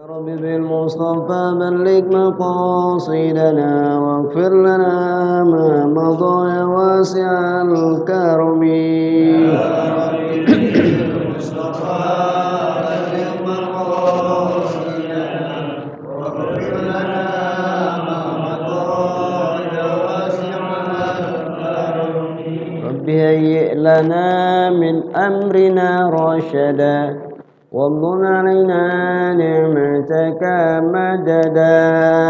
رب بالمصطفى بلغ مقاصدنا واغفر لنا ما مضى يا واسع الكرم. رب هيئ لنا من أمرنا رشدا وانظر علينا نعمتك مددا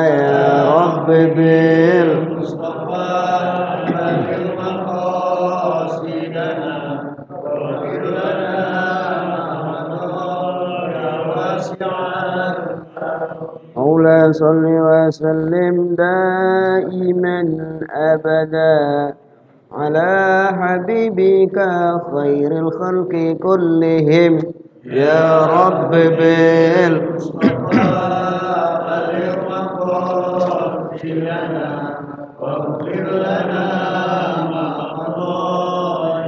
يا رب بالمصطفى بلغ مقاصدنا واغفر لنا ما مضى يا واسع مولا صل وسلم دائما أبدا على حبيبك خير الخلق كلهم يا رب بالمصطفى بلغ مقاصدنا واغفر لنا ما مضى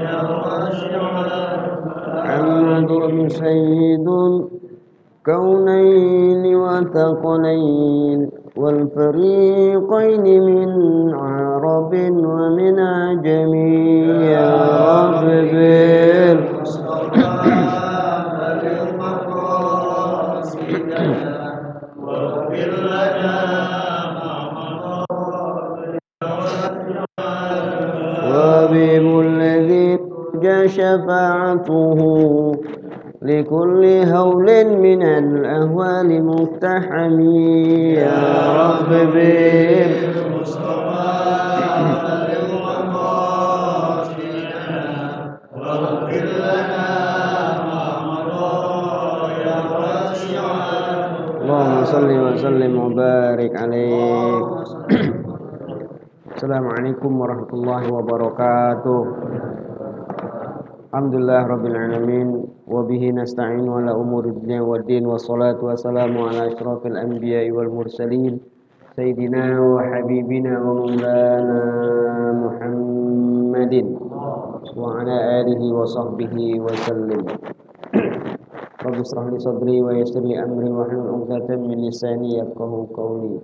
يا واسع محمد سيد الكونين وثقلين والفريقين من عرب ومن عجم يا رب بالمصطفى بلغ مقاصدنا واغفر لنا ما مضى وبيب الذي ترجى شفاعته لكل هول من الأهوال مقتحم يا رب بالمصطفى بلغ مقاصدنا واغفر لنا ما مضى يا واسع اللهم صل وسلم وبارك عليه. Assalamualaikum warahmatullahi wabarakatuh. Alhamdulillah rabbil alamin wa bihi nasta'in ala umuri dunya waddin wassalatu wassalamu ala asyrafil anbiya'i wal mursalin sayyidina wa habibina wa maulana Muhammadin wa ala alihi wa sahbihi wa sallim. Rabbi israh li sadri wa yassir li amri wa hlul 'uqdatam min lisani yafqahu qawli.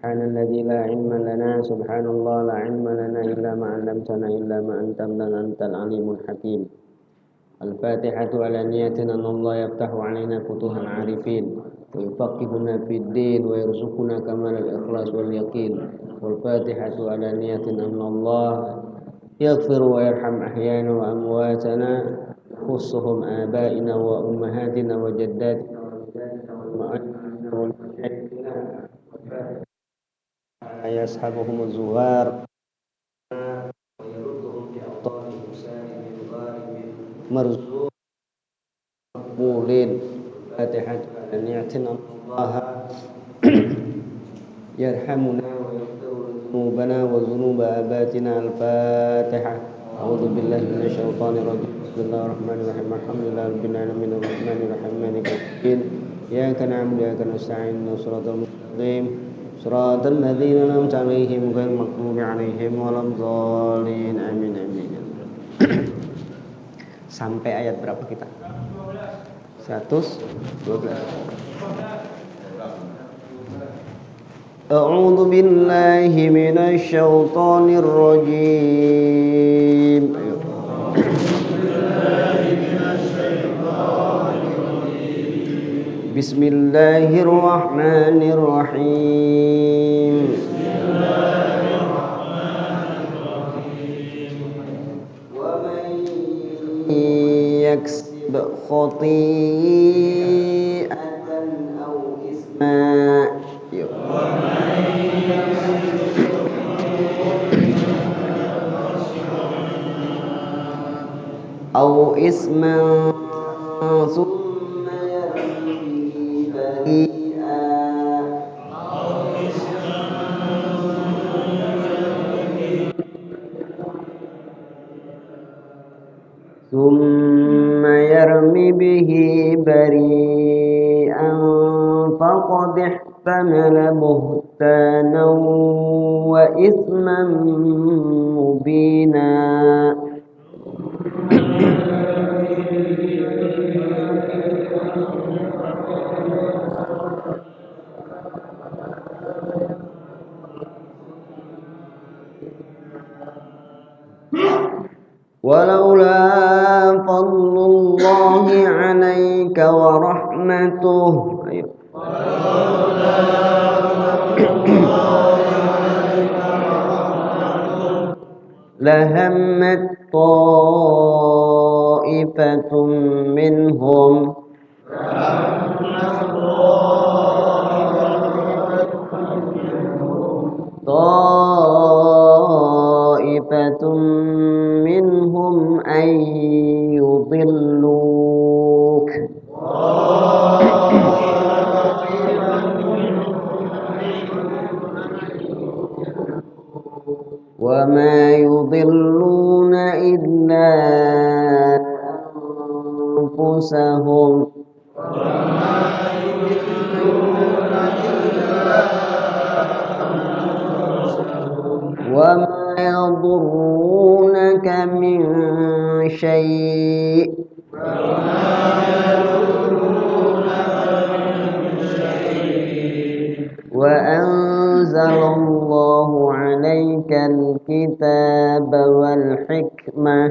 Subhanalladzi la ilma lana subhanallah la ilma lana illa ma 'allamtana illa ma antal alimul hakim. Al-Fatihatu ala niyatina an Allah yaftahu alaina futuhal arifin wa yufaqqihuna fid din wa yarzuquna kamal al-ikhlas wal yaqin. Wal Fatihatu ala niyatina an Allah yaghfir wa yarham ahyana wa amwatana khusuhum abaina wa ummahatina wa jaddatina wa ma'atina wal mushahidina يسحبهم الزوار ويردهم بأوطانهم سالم ظالم مرزوق مقبول فاتحة أن يعتنا الله يرحمنا ويغفر ذنوبنا وذنوب آباتنا. الفاتحة. أعوذ بالله من الشيطان الرجيم. بسم الله الرحمن الرحيم. الحمد لله رب العالمين الرحمن الرحيم مالك يوم الدين إياك نعبد وإياك نستعين صراط المستقيم صراط الذين أنعمت عليهم غير المغضوب عليهم ولا الضالين amin amin. Sampai ayat berapa kita? 112. A'udzu billahi minasy syaithanir rajim. Bismillahirrahmanirrahim. Wa man yaksib khati'atan aw isma aw isman thumma yarmi bari'an bihi bari'an faqad ihtamala buhtanan wa isman mubina. walaula fadlullahi 'alaika wa rahmatuh. Ayo. Lahammat ta'ifatum minhum ta'ifatum minhum ay yudilluk wa ma yudilluna illa anfusahum wa ma yadurrunaka min syai' wa anzalallahu 'alaikal kitaba wal hikmah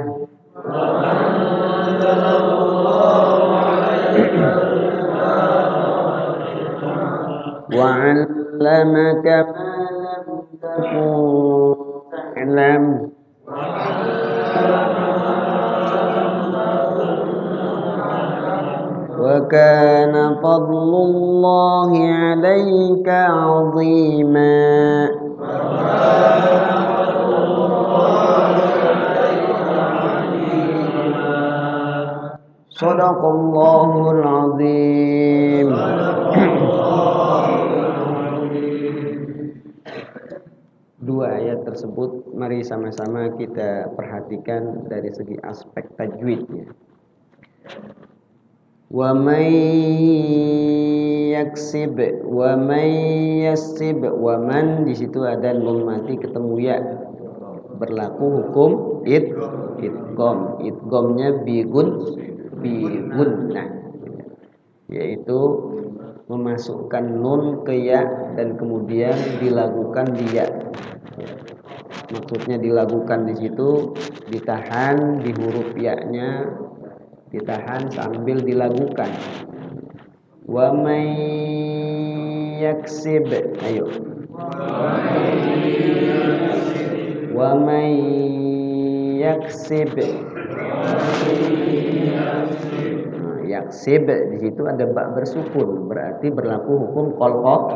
wa 'allamaka ma lam takun ta'lam wa kana fadlullahi 'alaika 'azima. Shadaqallahul 'azim. Dua ayat tersebut mari sama-sama kita perhatikan dari segi aspek tajwidnya. Wa may yaksib wa may yassib wa man di situ ada nun mati ketemu ya. Berlaku hukum idghamnya bigunnah, yaitu memasukkan nun ke ya dan kemudian dilakukan di ya. Maksudnya dilakukan di situ ditahan di huruf ya-nya, ditahan sambil dilakukan. Wa may yaksib, ayo. Wa may yaksib. Yaksib di situ ada ba bersukun, berarti berlaku hukum qalqalah.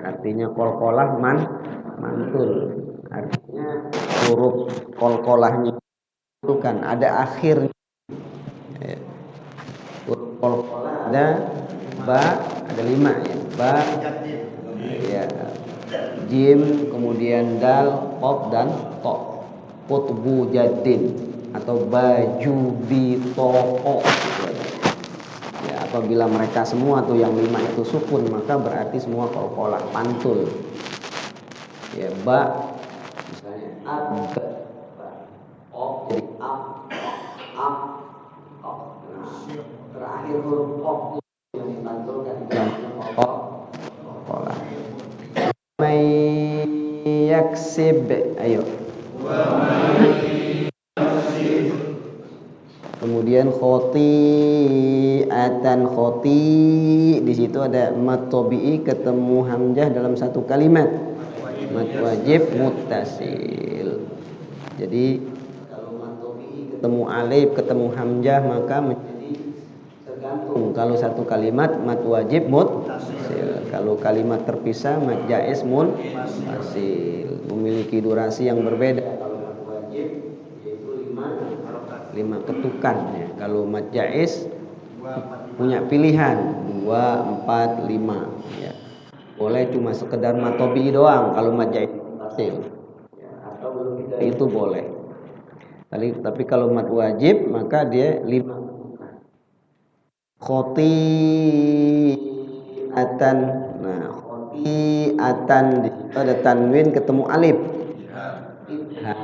Artinya qalqalah mantul. Artinya huruf qalqalahnya itu kan ada akhirnya. Huruf qalqalah ada ba, ada 5 ya. Ba, ya, jim, kemudian dal, qaf dan ta. Qutbu jaddin atau baju bitoko. Ya, apabila mereka semua tuh yang 5 itu sukun, maka berarti semua qalqalah mantul. Ya, ba misalnya ab, jadi ab, terakhir huruf qaf yang dipantulkan dalam qalqalah. May yaksib, ayo. Kemudian khoti'atan, khoti di situ ada mat tabi'i ketemu hamzah dalam satu kalimat. Mat wajib muttasil. Jadi kalau mat tabi'i ketemu alif ketemu hamzah maka menjadi tergantung. Kalau satu kalimat mat wajib muttasil. Kalau kalimat terpisah mat jaiz muttasil. Memiliki durasi yang berbeda. Kalau mat wajib yaitu 5 ketukan ya. Kalau mat jaiz punya pilihan 2, 4, 5 ya. Boleh cuma sekedar mat tabi'i doang kalau mat jaiz muttasil ya, atau lebih dari itu boleh. Tapi kalau mat wajib maka dia 5 khoti'atan. Nah, khoti'atan di situ ada tanwin ketemu alif. Idhar.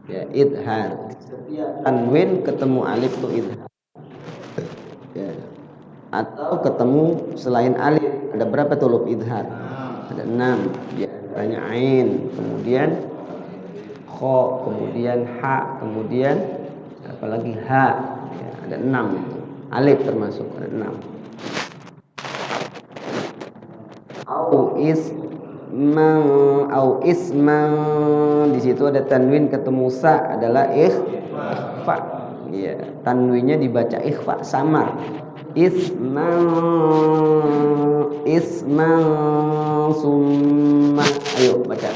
Ya, idhar. Setiap tanwin ketemu alif itu idhar. Ya. Atau ketemu selain alif. Ada berapa tuh huruf idhar? Ada 6. Ya, antaranya ain. Kemudian kha, kemudian ha, kemudian apalagi ha, ya, ada 6 itu. Alif termasuk ada 6. Au isman di situ ada tanwin ketemu sa adalah ikhfa. Ya, tanwinnya dibaca ikhfa samar. Isman summa. Ayo baca.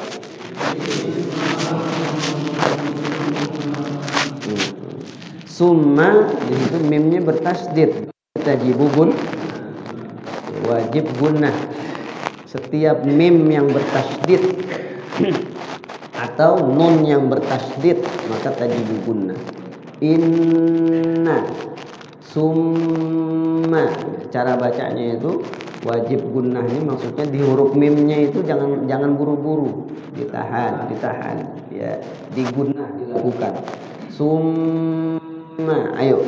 Summa di situ mimnya bertasydid. Tajibu wajib gunnah. Setiap mim yang bertasydid atau nun yang bertasydid maka tajibu gunnah. Inna summa, cara bacanya itu wajib gunnahnya, maksudnya di huruf mimnya itu jangan buru-buru, ditahan ya, digunnah dilakukan. Summa, ayo.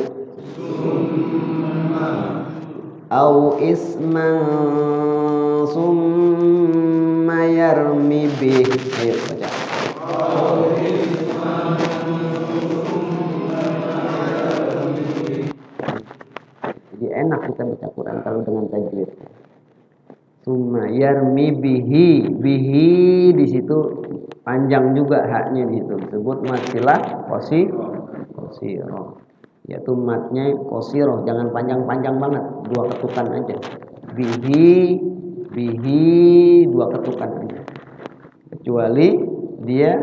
Au isman summa yarmi bih, ayo baca. Jadi enak kita baca Quran kalau dengan tajwid. Summa yarmi bihi di situ panjang juga haknya di situ. Disebut masilah qasirah. Yaitu matnya qasirah, jangan panjang-panjang banget, 2 ketukan aja. Bihi 2 ketukan aja. Kecuali dia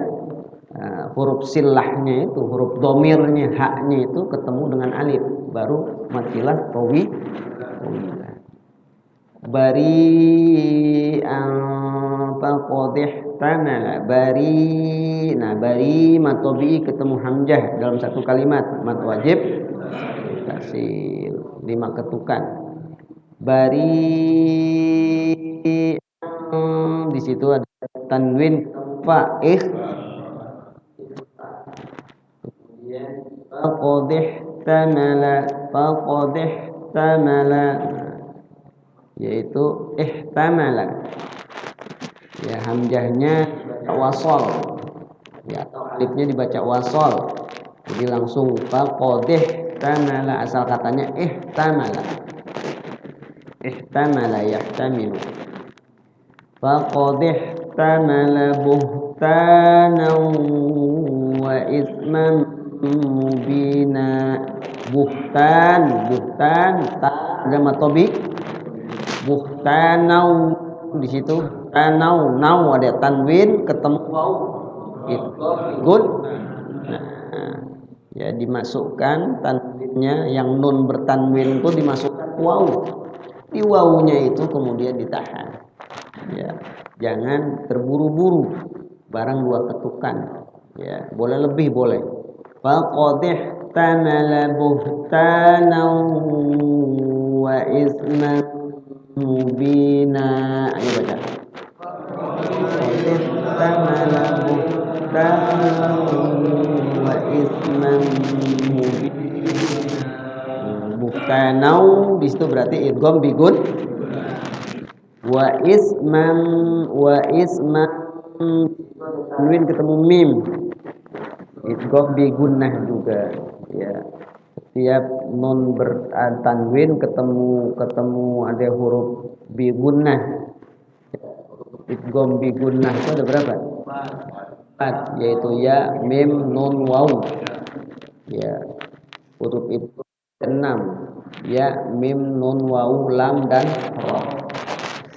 huruf silahnya itu, huruf domirnya, haknya itu ketemu dengan alif, baru matilah tawilah. Bari faqadih tanala bari. Nah, bari matobi ketemu hamzah dalam satu kalimat, mat wajib tasil, 5 ketukan. Bari di situ ada tanwin fa'ih. Kemudian faqadih tamala yaitu ihtamala, ya, hamzahnya wasol, ya, atau alifnya dibaca wasol, jadi langsung faqadih tamala, asal katanya ihtamala yahtamilu. Faqadih tamala buhtanan wa isman mubina. Buhtan ta ada matobi. Buhtanau di situ tanau, nau ada tanwin ketemu waw, good. Nah, ya, dimasukkan tanwinnya, yang nun bertanwin itu dimasukkan waw, di wawnya itu kemudian ditahan, ya, jangan terburu-buru, barang 2 ketukan, ya, boleh lebih boleh. Faqadih tamala buhtanau wa isman mubina, ayo baca. Tamala buhtanau wa isman mubina. Buhtanau di situ berarti idgham bigun. Wa isman tanwin ketemu mim, idgham bigunnah juga, ya. Setiap nun bertanwin ketemu ada huruf bigunnah, idgham bigunnah itu ada berapa? 4, yaitu ya, mim, nun, waw, ya. Huruf itu 6, ya, mim, nun, waw, lam dan ra.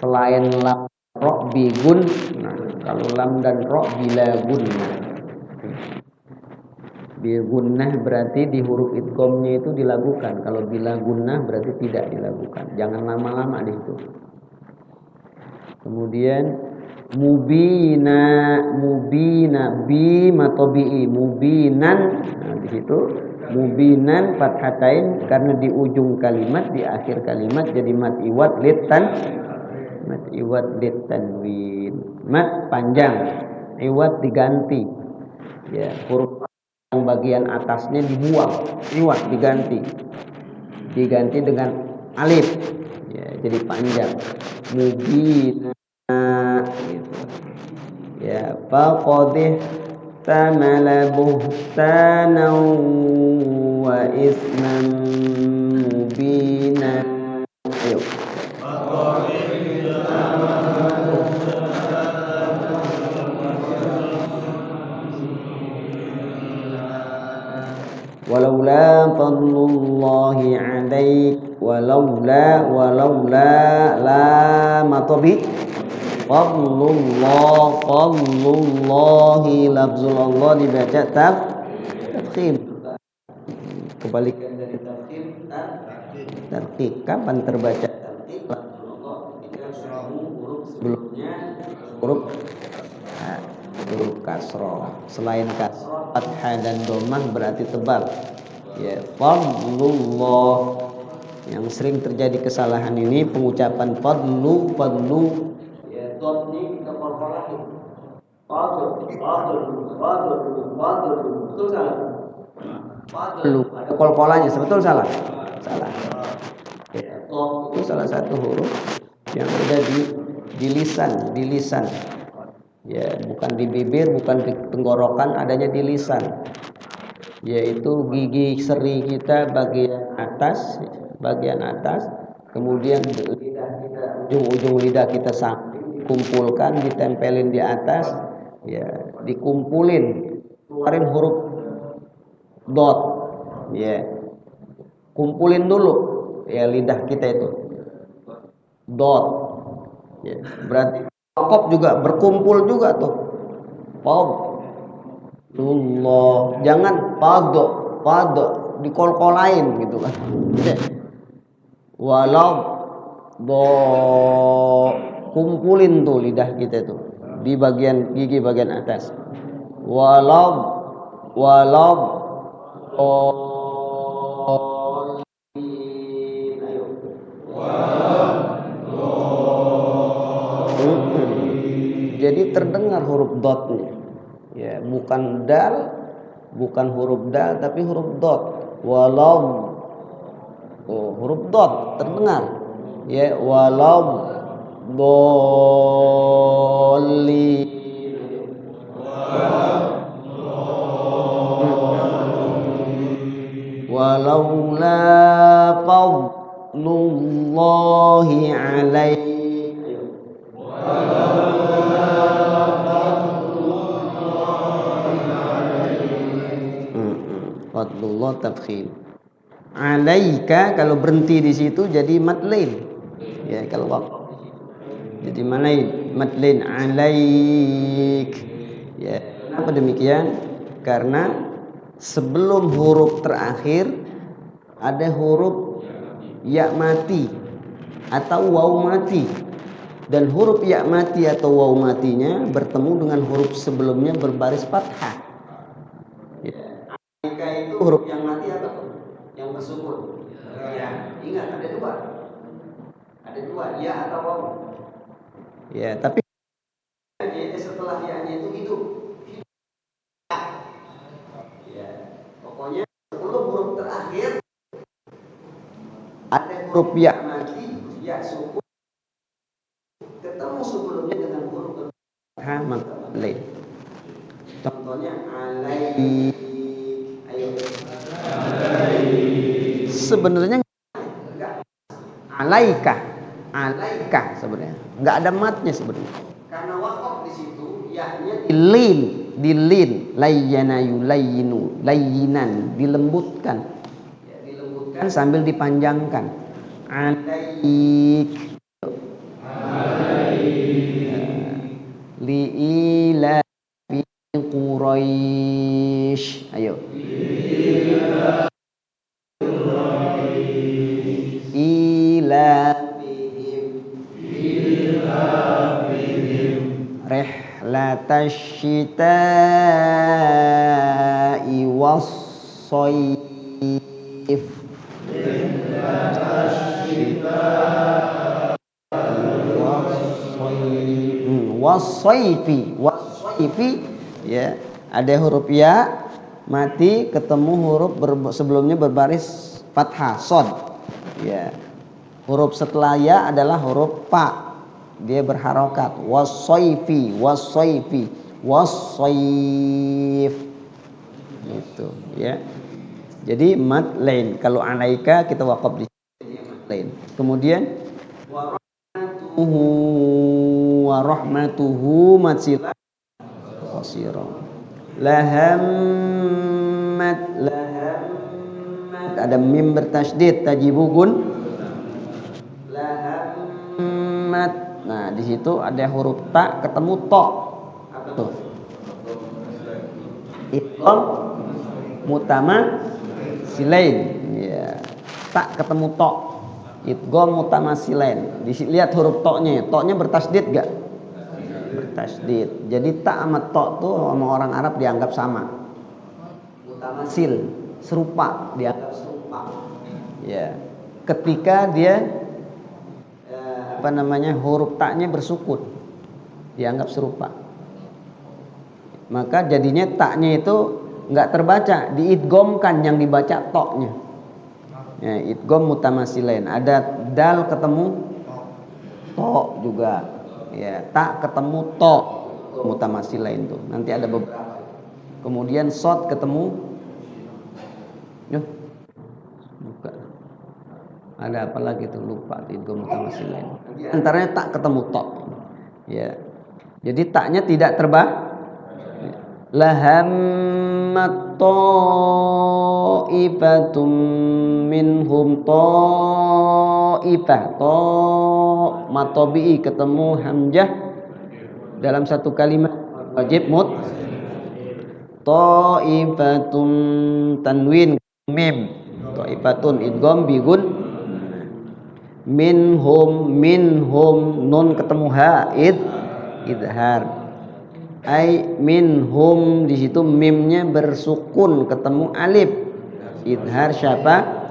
Selain lam, ra bigunnah. Kalau lam dan ra bila gunnah. Gunnah berarti di huruf idghamnya itu dilakukan. Kalau bila gunnah berarti tidak dilakukan. Jangan lama-lama di situ. Kemudian mubina bi matobi'i mubinan. Nah, di situ mubinan fathatain karena di ujung kalimat, di akhir kalimat jadi mat iwad lit tanwin. Mat panjang, iwad diganti. Ya, huruf yang bagian atasnya dibuang, iwad diganti dengan alif, ya, jadi panjang. Mubina gitu. Ya, faqadih ihtamala buhtanan wa isman mubina. Ayo. Walaula fadlullahi alaik, walaula la matobi fadlullahi lafzul Allah dibaca tafkhim. Kebalikan dari tafkhim tarqiq. Kapan terbaca tarqiq lafzul Allah? Ketika huruf sebelumnya huruf kasroh. Selain kasroh, fathah dan dhammah berarti tebal. Ya, fadlullah. Yang sering terjadi kesalahan ini pengucapan fadlu. Ya, dot ini kita kolkolahin. Fadlu. Betul salah? Fadlu. Ada kolkolanya, betul salah? Salah. Ya, dot itu salah satu huruf yang ada di lisan. Ya, bukan di bibir, bukan di tenggorokan, adanya di lisan. Yaitu gigi seri kita bagian atas, kemudian lidah kita, ujung lidah kita kumpulkan, ditempelin di atas, ya, dikumpulin, keluarin huruf dot, ya, kumpulin dulu, ya, lidah kita itu dot, ya, berarti kop juga berkumpul juga tuh. Fadlullah. Jangan fado dikol-kolain gitu kan. Walau kumpulin tuh lidah kita tuh di bagian gigi bagian atas. Walau jadi terdengar huruf dotnya, ya, bukan dal, bukan huruf dal, tapi huruf dot. Walau huruf dot terdengar, ya, walau dolli. Walaula fadlullahi alaihi. Fadlullah tafkhim. Alaika kalau berhenti di situ jadi madlin. Ya, kalau waqaf jadi madlin alaik. Ya, kenapa demikian? Karena sebelum huruf terakhir ada huruf ya mati atau waw mati. Dan huruf ya mati atau waw matinya bertemu dengan huruf sebelumnya berbaris fathah. Ya. Alaika itu huruf yang mati atau yang bersukun? Ya, ingat ada dua, ya atau waw. Ya, tapi setelah ya-nya itu hidup. Ya, pokoknya sebelum huruf terakhir ada huruf ya mati, ya sukun, ketemu sebelumnya dengan huruf fathah maka lain. Contohnya alai. Ayo. Sebenarnya enggak alaika sebenarnya enggak ada matnya sebenarnya. Karena waqaf di situ ya-nya dilin layyana yulayinu layyinan dilembutkan. Ya, dilembutkan sambil dipanjangkan. Alaik. Liila fi Quraisy. Ayo. Rihlatash syita'i was-shayf. Was-shayfi, ya, ada huruf ya mati ketemu huruf sebelumnya berbaris fathah shad. Ya. Huruf setelah ya adalah huruf fa. Dia berharokat. Was-shayfi. was-sayf. Itu ya. Jadi mad lain. Kalau alaika kita waqaf di lain. Kemudian wa rahmatuhu mad sila qasira. Lahammat ada mim bertasydid tajibugun lahammat. Nah, di situ ada huruf ta ketemu to. Tuh. Idgham mutama silain. Ya. Ta ketemu to. Idgham mutama silain. Lihat huruf to-nya. To-nya bertasydid enggak? Bertasydid. Jadi ta sama to tuh sama orang Arab dianggap sama. Mutamasil, serupa, dianggap serupa. Ya. Ketika dia huruf ta-nya bersukun, dianggap serupa. Maka jadinya ta-nya itu enggak terbaca, diidghamkan yang dibaca to-nya. Ya, idgham mutamasilain. Ada dal ketemu to juga. Ya, ta ketemu to mutamasilain tuh. Nanti ada beberapa. Kemudian shad ketemu buka. Ada apa lagi tuh lupa idgham mutamasilain. Antaranya ta ketemu to. Ya. Jadi ta-nya tidak terbaca. Lahammat ta'ifatum minhum ta'ifah ta matobi'i ketemu hamzah dalam satu kalimat wajib ta'ifatum tanwin mim ta'ifatun idgham bigun minhum nun ketemu ha idhar minhum di situ mimnya bersukun ketemu alif idhar siapa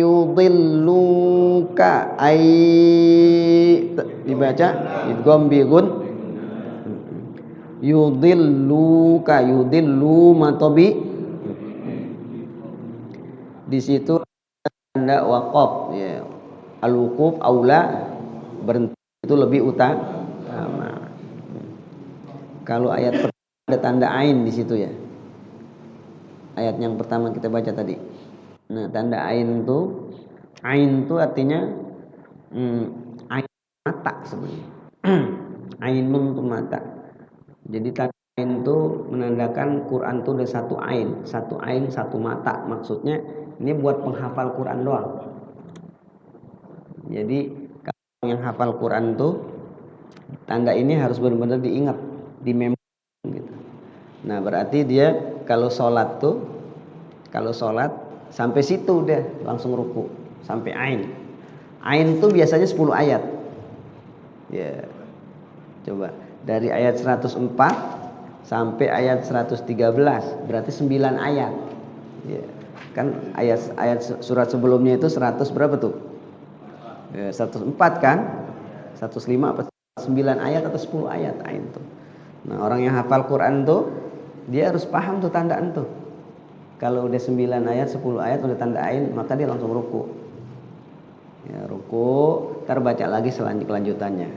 yudilluka dibaca idgham bigun yudillu matobi di situ tanda waqaf ya. Al-wuquf aula berhenti itu lebih utama. Kalau ayat pertama ada tanda ain di situ ya. Ayat yang pertama kita baca tadi. Nah, tanda ain itu artinya ain mata sebenarnya. Ainun itu mata. Jadi tanda ain itu menandakan Quran itu ada satu ain, satu mata. Maksudnya ini buat penghafal Quran doang. Jadi kalau yang hafal Quran tuh tanda ini harus benar-benar diingat, di memori gitu. Nah, berarti dia kalau sholat sampai situ udah langsung ruku sampai ain. Ain tuh biasanya 10 ayat. Ya. Coba dari ayat 104 sampai ayat 113 berarti 9 ayat. Ya. Kan ayat surat sebelumnya itu 100 berapa tuh? 104 kan? 105 apa 9 ayat atau 10 ayat ain tuh. Nah, orang yang hafal Quran tuh dia harus paham tuh tandaan tuh. Kalau udah 9 ayat, 10 ayat udah tanda ain, maka dia langsung ruku. Ya, ruku, terbaca lagi kelanjutannya.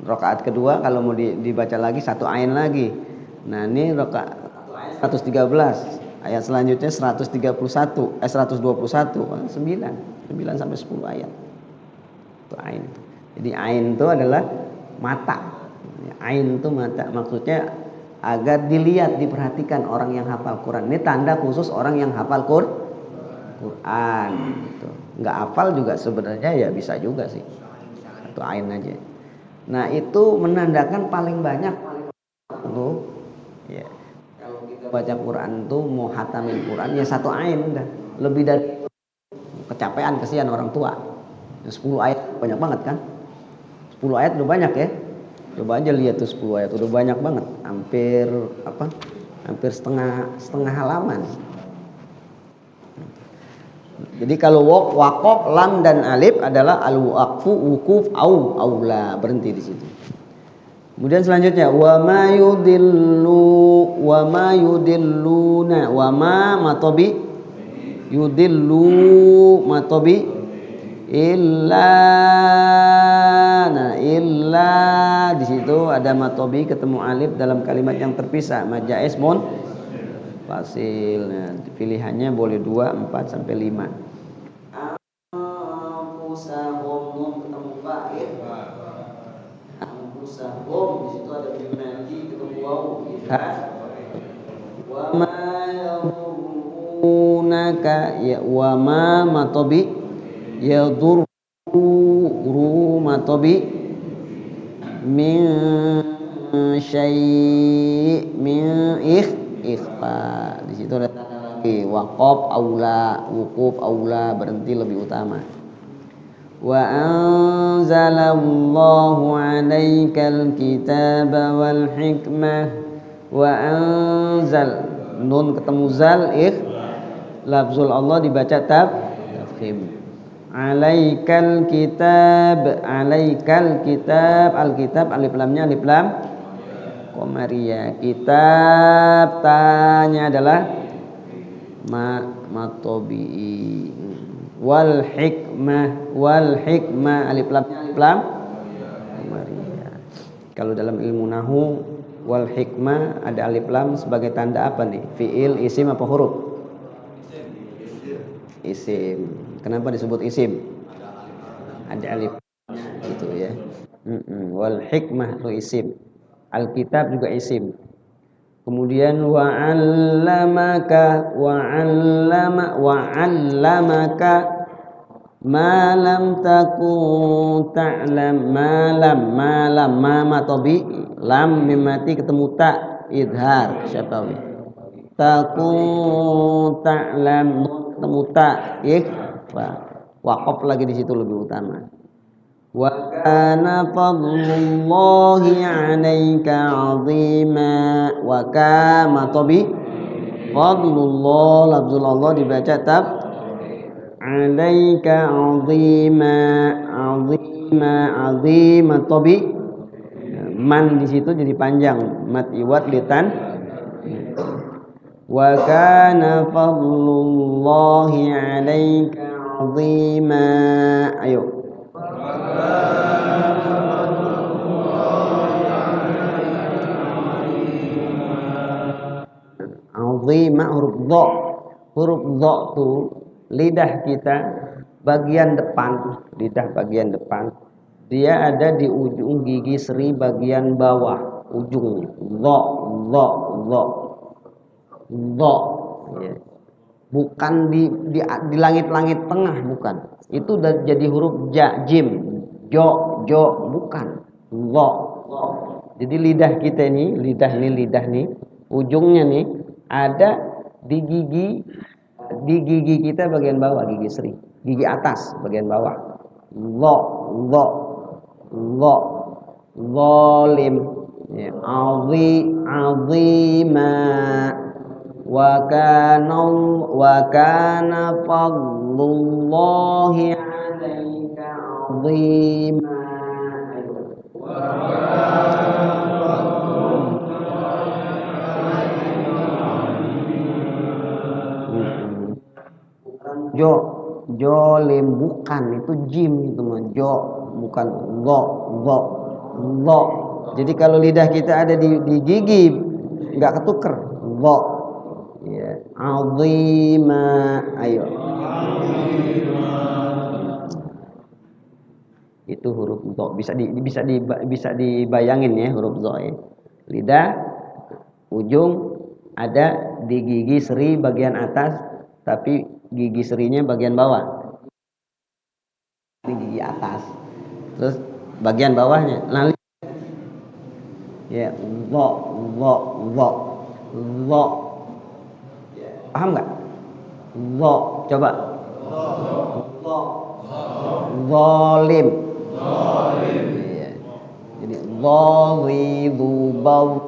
Rakaat kedua kalau mau dibaca lagi satu ain lagi. Nah, ini rakaat 113. Ayat selanjutnya 121, 121, 9 sampai 10 ayat. Itu ain. Jadi ain itu adalah mata. Ain itu mata. Maksudnya agar dilihat, diperhatikan orang yang hafal Quran. Ini tanda khusus orang yang hafal Quran. Gitu. Nggak hafal juga sebenarnya ya bisa juga sih. Satu ain aja. Nah, itu menandakan paling banyak tuh. Ya. Kalau kita baca Quran tuh mau hatamin Quran ya satu ain udah. Lebih dari kecapean kesian orang tua. 10 ayat banyak banget kan? 10 ayat udah banyak ya. Coba aja lihat tuh 10 ayat udah banyak banget. Hampir setengah halaman. Jadi kalau waqaf lam dan alif adalah al-waqfu wukuf aula berhenti di situ. Kemudian selanjutnya wa ma yudilluna wa ma matobi yudillu matobi illa. Nah, illa di situ ada matobi ketemu alif dalam kalimat yang terpisah, majais fasil. Nah, pilihannya boleh 2, 4 sampai 5. Anfusahum nun ketemu fa'il. Anfusahum di situ ada fi'il madhi ketemu wawu idhar. Wa ma yadurunaka ya wa ma matobi yadurru matobi min syai' min ikhfa. Di situ ada tanda lagi waqaf aula, wukuf aula, berhenti lebih utama. Wa anzalallahu 'alaikal kitaba wal hikmah. Wa anzal nun ketemu zal lafzul Allah dibaca tafkhim. Alaikal kitab, alkitab alif lamnya alif lam qamariyah. Kitab tanya adalah matobi. Wal hikmah alif lamnya alif lam qamariyah. Kalau dalam ilmu nahu wal hikmah ada alif lam sebagai tanda apa nih? Fiil, isim apa huruf? Isim. Kenapa disebut isim? Ada alif gitu ya. Wal hikmah itu isim. Alkitab juga isim. Kemudian wa'allamaka ma lam takun ta'lam. Ma matobi lam mimati ketemu ta idhar syafawi. Takun ta'lam ketemu ta ikhfa. Waqaf lagi di situ lebih utama. Wa kana fadlullahi 'alaika 'azima. Wa kama tabi fadlullah lafzul Allah dibaca tab 'alaika 'azima. 'azima tabi man di situ jadi panjang mat iwat litan. Wa kana fadlullahi 'alaika 'azima. Ayo. Azima huruf dha. Huruf dha tuh lidah kita bagian depan, lidah bagian depan. Dia ada di ujung gigi seri bagian bawah ujungnya. Dha. Ya. Bukan di langit-langit tengah, bukan. Itu udah jadi huruf ja, jim, jo, bukan. Dha. Jadi lidah kita ini, lidah nih, ujungnya nih ada di gigi kita bagian bawah, gigi seri, gigi atas bagian bawah. Dha. Zalim. Ya. Azima. Wa kana fadlullahi 'alaika 'azima. Jolim bukan, itu jim itu mah, bukan dha. Jadi kalau lidah kita ada di gigi enggak ketuker. Dha. Ya, azima. Ayo. Itu huruf dha. Bisa dibayangin ya huruf dha ya. Lidah ujung ada di gigi seri bagian atas, tapi gigi serinya bagian bawah. Di gigi atas. Terus bagian bawahnya lalu ya dha. Paham enggak? Dha. Coba. Zalim. Iya. Jadi dharibu baw.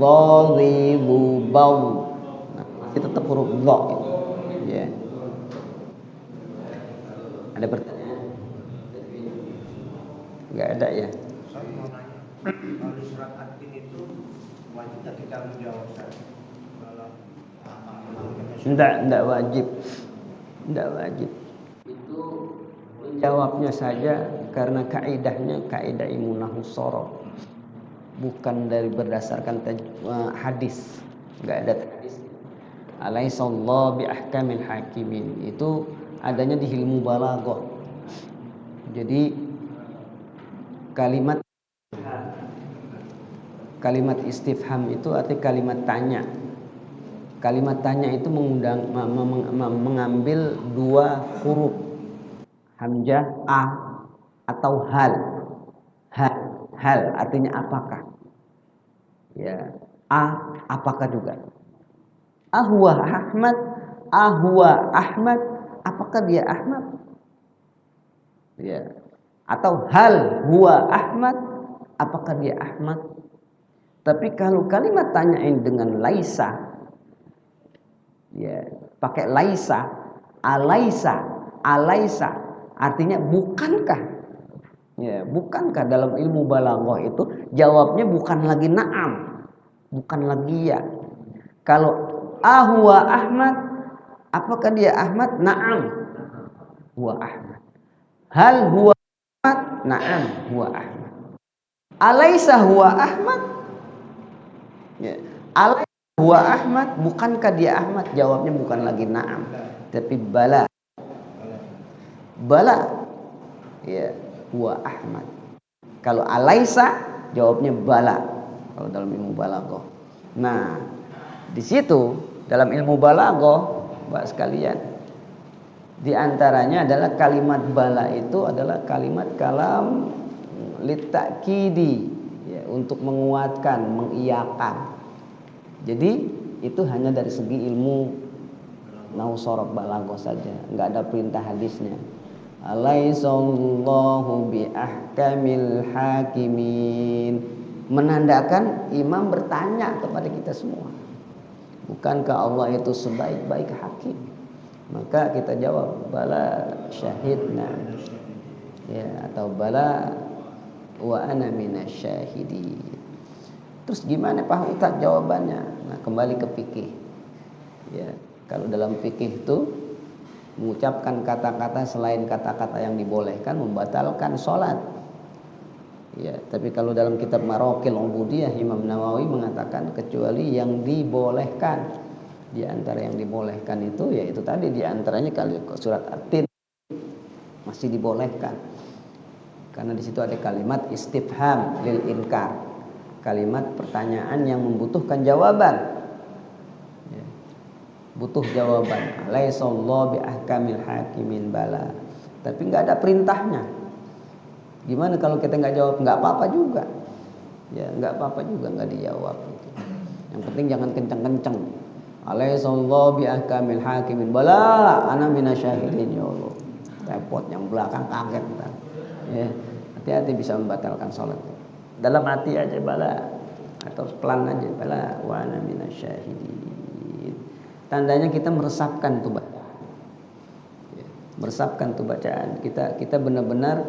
Dharibu baw. Nah, masih tetap huruf dha. Ya. Ada pertanyaan? Enggak ada ya? Saya mau nanya, kalau di surat At-Tin itu wajib tak kita menjawab Enggak wajib. Enggak wajib. Itu Jawabnya saja karena kaidahnya kaidah ilmu nahwu shorof, bukan dari berdasarkan hadis. Enggak ada hadis. Alaihissallahu bi ahkamil hakimin. Itu adanya di ilmu balaghah. Jadi kalimat istifham itu arti kalimat tanya. Kalimat tanya itu mengambil dua huruf, hamzah a atau hal. Hal artinya apakah? Ya, apakah juga? Ahwa Ahmad, apakah dia Ahmad? Ya. Atau hal huwa Ahmad, apakah dia Ahmad? Tapi kalau kalimat tanyain dengan laisa, ya, pakai laisa, alaisa, artinya bukankah? Ya, bukankah dalam ilmu balaghah itu jawabnya bukan lagi na'am, bukan lagi ya. Kalau ahwa Ahmad, apakah dia Ahmad? Na'am, huwa Ahmad. Hal huwa Ahmad? Na'am, huwa Ahmad. Alaisa huwa Ahmad? Ya. Alaisa huwa Ahmad, bukankah dia Ahmad? Jawabnya bukan lagi na'am, tapi bala. Ya, huwa Ahmad. Kalau alaisa jawabnya bala kalau dalam ilmu balaghah. Nah, di situ dalam ilmu balaghah, Mbak sekalian, di antaranya adalah kalimat bala itu adalah kalimat kalam litakidi, ya, untuk menguatkan, mengiyakan. Jadi itu hanya dari segi ilmu nahwu shorof balaghah saja, enggak ada perintah hadisnya. Alaihissallahu bi ahkamil hakimin, menandakan imam bertanya kepada kita semua, bukankah Allah itu sebaik-baik hakim? Maka kita jawab bala syahidna, ya, atau bala wa ana minasyahidin. Terus gimana Pak Ustaz jawabannya? Nah, kembali ke fikih. Ya, kalau dalam fikih itu mengucapkan kata-kata selain kata-kata yang dibolehkan membatalkan sholat. Ya, tapi kalau dalam kitab Maraqil Ubudiyah Imam Nawawi mengatakan kecuali yang dibolehkan. Di antara yang dibolehkan itu yaitu tadi di antaranya kalau surat At-Tin masih dibolehkan. Karena di situ ada kalimat istifham lil inkar. Kalimat pertanyaan yang membutuhkan jawaban. Butuh jawaban. Alaihissallahu bi ahkamil hakimin bala. Tapi enggak ada perintahnya. Gimana kalau kita enggak jawab? Enggak apa-apa juga. Ya, enggak apa-apa juga enggak dijawab gitu. Yang penting jangan kencang-kencang. Alaihissallahu bi ahkamil hakimin bala ana minasyahidin, ya Allah. Repot yang belakang kaget entar. Ya, hati-hati bisa membatalkan salat. Dalam hati aja bala atau pelan aja bala wa ana minasyahidin. Tandanya kita meresapkan tuh bacaan, meresapkan tuh bacaan. Kita benar-benar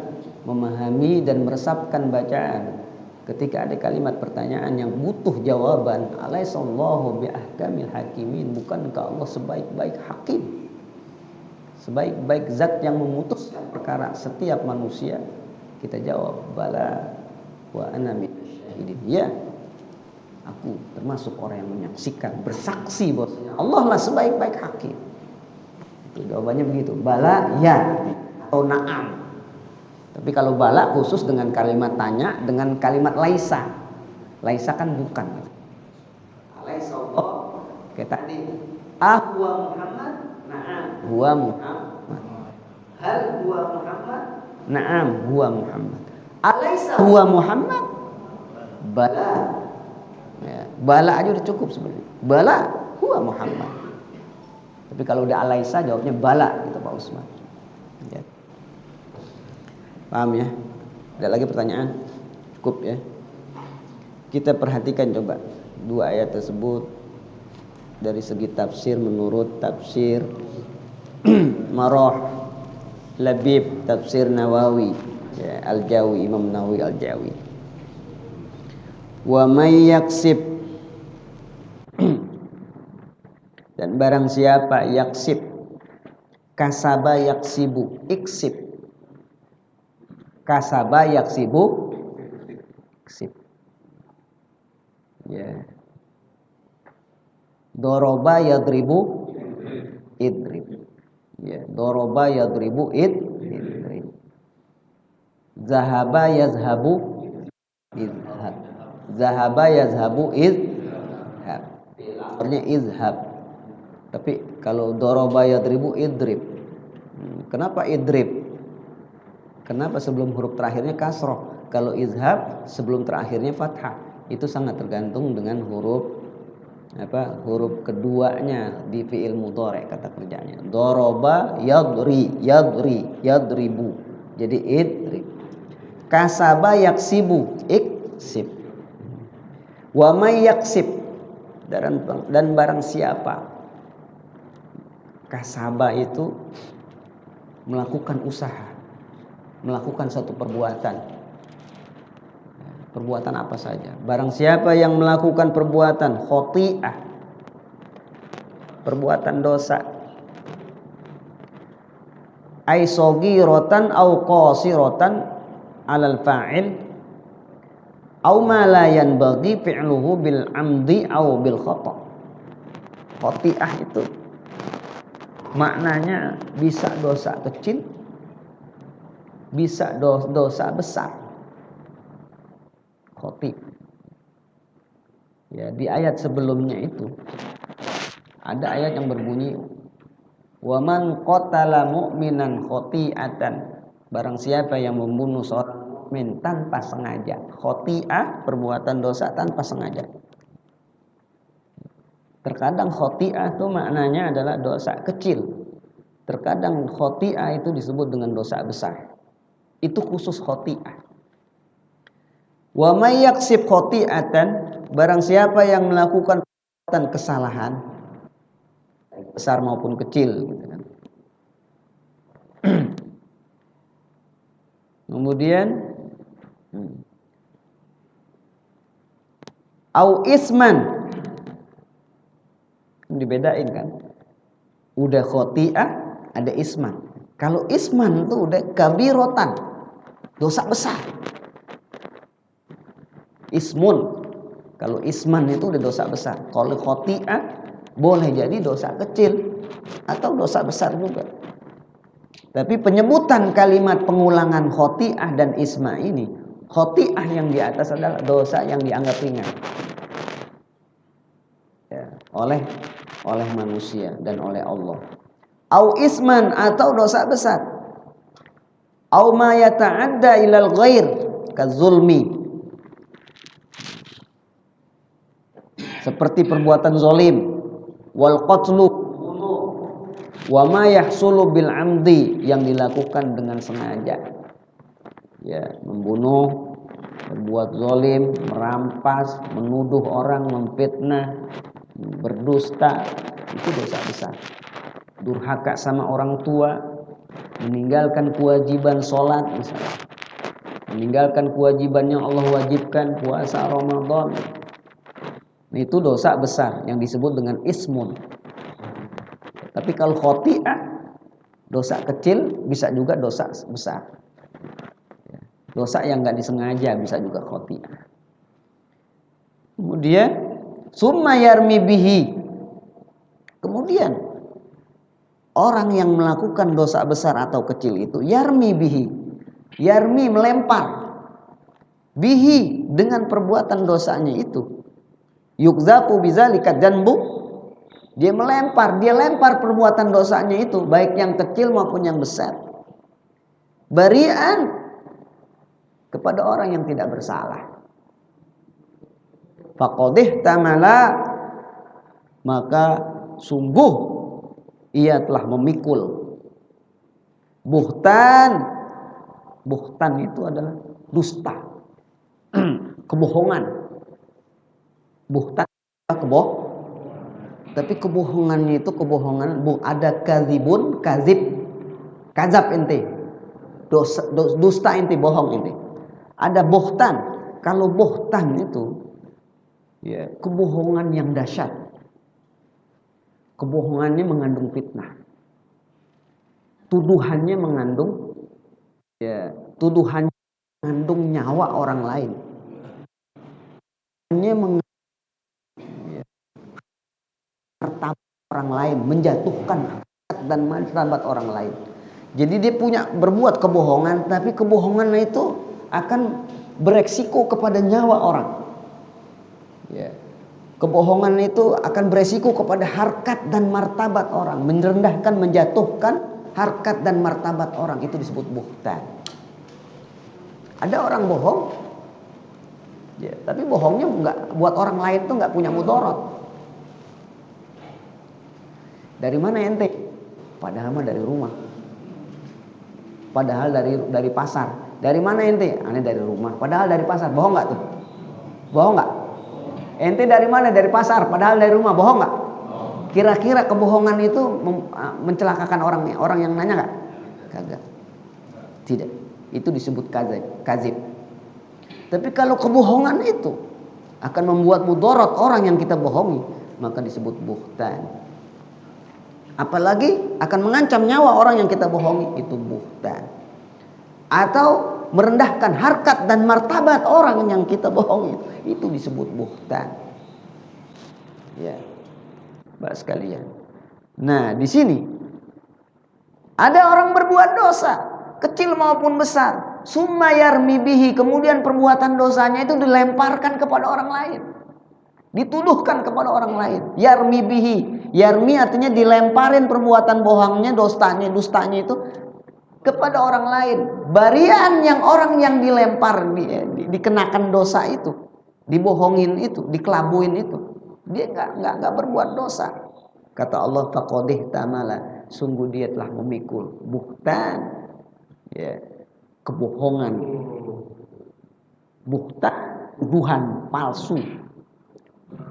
memahami dan meresapkan bacaan. Ketika ada kalimat pertanyaan yang butuh jawaban, alaihissallahu bi ahkamil hakimin, bukankah Allah sebaik-baik hakim, sebaik-baik zat yang memutuskan perkara setiap manusia? Kita jawab bala wa ana minasyahidin. Ya, aku termasuk orang yang menyaksikan, bersaksi bahwasanya Allah lah sebaik-baik hakim. Itu jawabannya begitu. Bala ya atau na'am. Tapi kalau bala khusus dengan kalimat tanya dengan kalimat laisa. Laisa kan bukan. Laisa Allah. Kayak tadi. Huwa Muhammad? Na'am. Huwa Muhammad. Hal huwa Muhammad? Na'am, huwa Muhammad. Alaisa huwa Muhammad? Bala. Ya, bala aja udah cukup sebenarnya. Bala huwa Muhammad. Tapi kalau udah alaisa jawabnya bala gitu Pak Usman. Ya. Paham ya? Ada lagi pertanyaan? Cukup ya. Kita perhatikan coba dua ayat tersebut dari segi tafsir menurut tafsir Marah Labib tafsir Nawawi, ya, Al-Jawi, Imam Nawawi Al-Jawi. Wa may yaksib, dan barang siapa yaksib, kasaba yaksibu, iksib, Kasaba yaksibu ksib. Ya. Doroba yadribu idrib. Ya, doroba yadribu idrib. Zahaba yazhabu izhab. Zahaba yazhabu izhab. Artinya izhab. Tapi kalau doroba yadribu idrib. Kenapa idrib? Kenapa sebelum huruf terakhirnya kasroh? Kalau izhab sebelum terakhirnya fathah. Itu sangat tergantung dengan huruf keduanya di fiil mudhari kata kerjanya. Doroba yadribu. Jadi idrib. Kasaba yaksibu iksib. Wa may yaksib, dan barang siapa. Kasaba itu melakukan usaha, melakukan satu perbuatan. Perbuatan apa saja. Barang siapa yang melakukan perbuatan khoti'ah, perbuatan dosa, ay saghiratan au qasiratan alal fa'il au ma la yanbaghi fi'luhu bil amdi au bil khata'. Khoti'ah itu maknanya bisa dosa kecil, bisa dosa besar. Khoti. Ya, di ayat sebelumnya itu ada ayat yang berbunyi wa man qatala mu'minan khoti'atan, barang siapa yang membunuh seorang mukmin tanpa sengaja. Khoti'ah perbuatan dosa tanpa sengaja. Terkadang khoti'ah itu maknanya adalah dosa kecil. Terkadang khoti'ah itu disebut dengan dosa besar. Itu khusus khoti'ah. Wa may yaksib khoti'atan, barang siapa yang melakukan kesalahan besar maupun kecil gitu kan. Kemudian au isman, dibedain kan. Udah khoti'ah, ada isman. Kalau isman itu udah kabirotan, dosa besar. Ismun, kalau isman itu udah dosa besar. Kalau khoti'ah boleh jadi dosa kecil atau dosa besar juga. Tapi penyebutan kalimat pengulangan khoti'ah dan isma ini, khoti'ah yang di atas adalah dosa yang dianggap ringan ya, oleh manusia dan oleh Allah. Au isman, atau dosa besar. Au ma yata'adda ilal ghair kazulmi, seperti perbuatan zalim, wal qatlu, wa ma yahsulu bil amdi, yang dilakukan dengan sengaja. Ya, membunuh, berbuat zalim, merampas, menuduh orang, memfitnah, berdusta, itu dosa besar. Durhaka sama orang tua, meninggalkan kewajiban sholat misalnya, meninggalkan kewajiban yang Allah wajibkan, puasa Ramadan. Itu dosa besar yang disebut dengan ismun. Tapi kalau khoti'ah, dosa kecil, bisa juga dosa besar. Dosa yang gak disengaja bisa juga khoti'ah. Kemudian summa yarmi bihi, kemudian orang yang melakukan dosa besar atau kecil itu yarmi bihi, yarmi melempar, bihi dengan perbuatan dosanya itu, yukzafu bizalika dzanbu, dia lempar perbuatan dosanya itu, baik yang kecil maupun yang besar, barian, kepada orang yang tidak bersalah. Faqadih tamala, maka sungguh ia telah memikul buhtan. Buhtan itu adalah dusta, kebohongan. Buhtan tapi kebohongannya itu kebohongan, ada kadzibun, kadzab ente, dusta ente, bohong ente. Ada buhtan. Kalau buhtan itu ya, kebohongan yang dahsyat. Kebohongannya mengandung fitnah. Tuduhannya mengandung ya, tuduhannya mengandung nyawa orang lain. Hanya martabat orang lain, menjatuhkan harkat dan martabat orang lain. Jadi dia berbuat kebohongan, tapi kebohongan itu akan beresiko kepada nyawa orang. Ya. Kebohongan itu akan beresiko kepada harkat dan martabat orang, merendahkan, menjatuhkan harkat dan martabat orang, itu disebut buhtan. Ada orang bohong, ya, tapi bohongnya nggak buat orang lain tuh nggak punya mudarat. Dari mana ente? Padahal mah dari rumah. Padahal dari pasar. Dari mana ente? Aneh dari rumah. Padahal dari pasar. Bohong nggak tuh? Bohong nggak? Ente dari mana? Dari pasar. Padahal dari rumah. Bohong nggak? Kira-kira kebohongan itu mencelakakan orang yang nanya nggak? Kagak. Tidak. Itu disebut kazib. Tapi kalau kebohongan itu akan membuat mudarat orang yang kita bohongi, maka disebut buhtan. Apalagi akan mengancam nyawa orang yang kita bohongi, itu buhtan. Atau merendahkan harkat dan martabat orang yang kita bohongi, itu disebut buhtan. Ya, Bapak sekalian. Nah, di sini ada orang berbuat dosa, kecil maupun besar, summa yarmi bihi, kemudian perbuatan dosanya itu dilemparkan kepada orang lain, dituduhkan kepada orang lain. Yarmi bihi, yarmi artinya dilemparin perbuatan bohongnya, dustanya itu kepada orang lain. Barian yang orang yang dilempar, dikenakan dosa itu, dibohongin itu, dikelabuin itu, dia nggak berbuat dosa. Kata Allah, faqadih tamala, sungguh dia telah memikul buhtan, ya, kebohongan, buhtan, tuduhan palsu,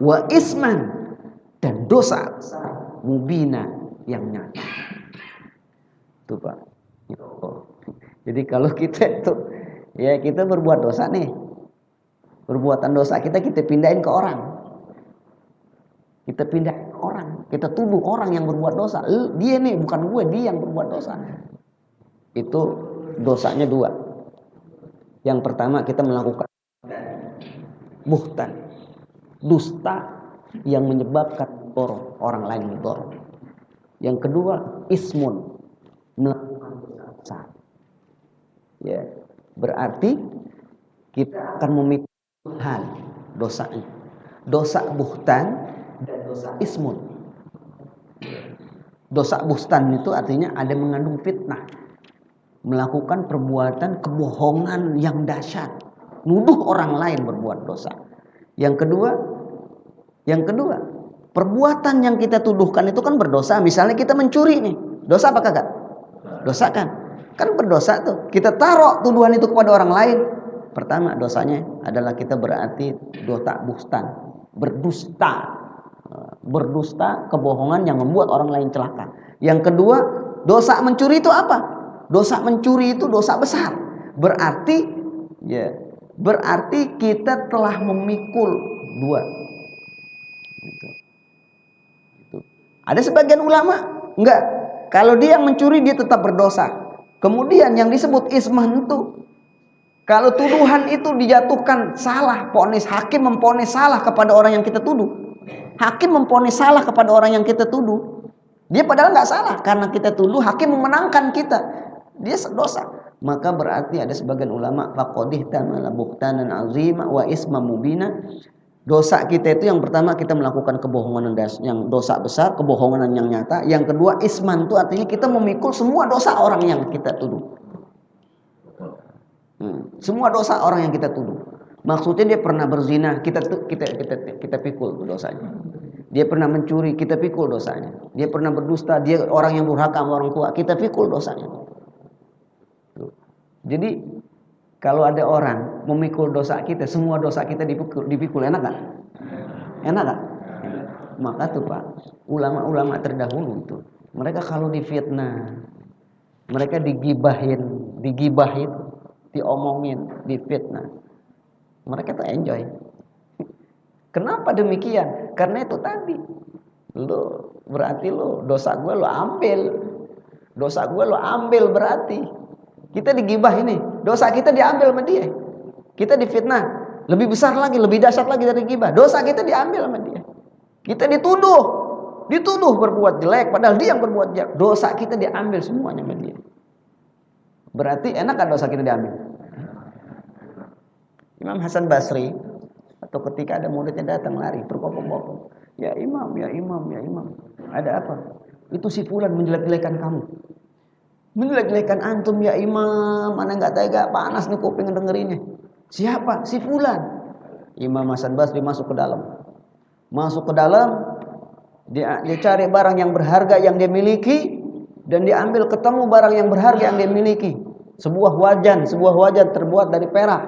wa isman, dan dosa mubina yang nyata. Tuh Pak. Jadi kalau kita itu, ya kita berbuat dosa nih, perbuatan dosa kita pindahin ke orang, kita tuduh orang yang berbuat dosa, dia nih bukan gue, dia yang berbuat dosa. Itu dosanya dua. Yang pertama kita melakukan buhtan, dusta yang menyebabkan orang lain mudor. Yang kedua ismun, melakukan dosa. Ya, berarti kita akan memikul hal dosanya, dosa buhtan dan dosa ismun. Dosa buhtan itu artinya ada mengandung fitnah, melakukan perbuatan kebohongan yang dahsyat, nuduh orang lain berbuat dosa. Yang kedua, perbuatan yang kita tuduhkan itu kan berdosa. Misalnya kita mencuri nih, dosa apa kagak? Dosa kan berdosa tuh. Kita taruh tuduhan itu kepada orang lain. Pertama dosanya adalah kita berarti dosa buhtan, berdusta, kebohongan yang membuat orang lain celaka. Yang kedua, dosa mencuri itu apa? Dosa mencuri itu dosa besar. Berarti kita telah memikul dua. Gitu. Ada sebagian ulama enggak, kalau dia yang mencuri dia tetap berdosa. Kemudian yang disebut isman itu, kalau tuduhan itu dijatuhkan salah, hakim memponis salah kepada orang yang kita tuduh. Hakim memponis salah kepada orang yang kita tuduh. Dia padahal nggak salah, karena kita tuduh, hakim memenangkan kita. Dia dosa. Maka berarti ada sebagian ulama, faqadih tamala buhtanan azima wa isma mubina. Dosa kita itu yang pertama kita melakukan kebohongan yang dosa besar, kebohongan yang nyata. Yang kedua isman itu artinya kita memikul semua dosa orang yang kita tuduh. Semua dosa orang yang kita tuduh. Maksudnya dia pernah berzina, kita pikul dosanya. Dia pernah mencuri, kita pikul dosanya. Dia pernah berdusta, dia orang yang durhaka sama orang tua, kita pikul dosanya. Jadi kalau ada orang memikul dosa kita, semua dosa kita dipikul, enak gak? Enak gak? Maka tuh Pak, ulama-ulama terdahulu itu, mereka kalau difitnah, mereka digibahin, diomongin, difitnah, mereka tuh enjoy. Kenapa demikian? Karena itu tadi, berarti dosa gue lo ambil berarti. Kita digibah ini, dosa kita diambil sama dia. Kita difitnah, lebih besar lagi, lebih dahsyat lagi dari ghibah. Dosa kita diambil sama dia. Kita dituduh berbuat jelek, padahal dia yang berbuat jelek. Dosa kita diambil semuanya sama dia. Berarti enak kan dosa kita diambil? Imam Hasan Basri, atau ketika ada muridnya datang lari berkopong-kopong, ya imam, ya imam, ya imam, ada apa? Itu si fulan menjelek-jelekan kamu, menjelek-jelekan antum ya imam, mana nggak tega, panas nih kuping dengerinnya. Siapa? Si fulan. Imam Hasan Basri masuk ke dalam, dia cari barang yang berharga yang dia miliki, dan diambil ketemu barang yang berharga yang dia miliki, sebuah wajan terbuat dari perak,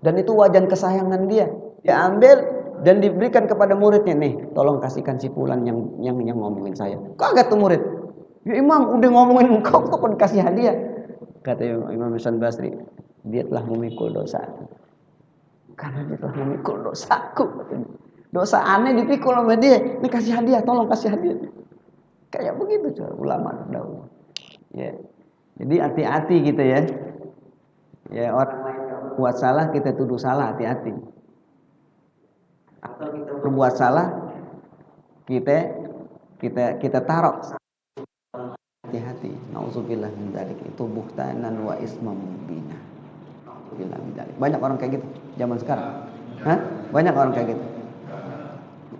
dan itu wajan kesayangan dia. Dia ambil dan diberikan kepada muridnya, nih tolong kasihkan si fulan yang ngomongin saya. Kaget tuh murid, ya imam udah ngomongin engkau kok dikasih hadiah. Kata Imam Hasan Basri, dia telah memikul dosa, karena dia telah memikul dosaku. Dosa aneh dipikul sama dia, ini kasih hadiah, tolong kasih hadiah. Kayak begitu ulama dahulu. Ya. Jadi hati-hati kita ya. Ya, orang lain buat salah kita tuduh salah, hati-hati. Atau kita berbuat salah, kita taruh, hati-hati. Nauzubillah min dzalik, itu buhtanan wa ismam mubina. Nauzubillah min dzalik. Banyak orang kayak gitu zaman sekarang. Hah? Banyak orang kayak gitu.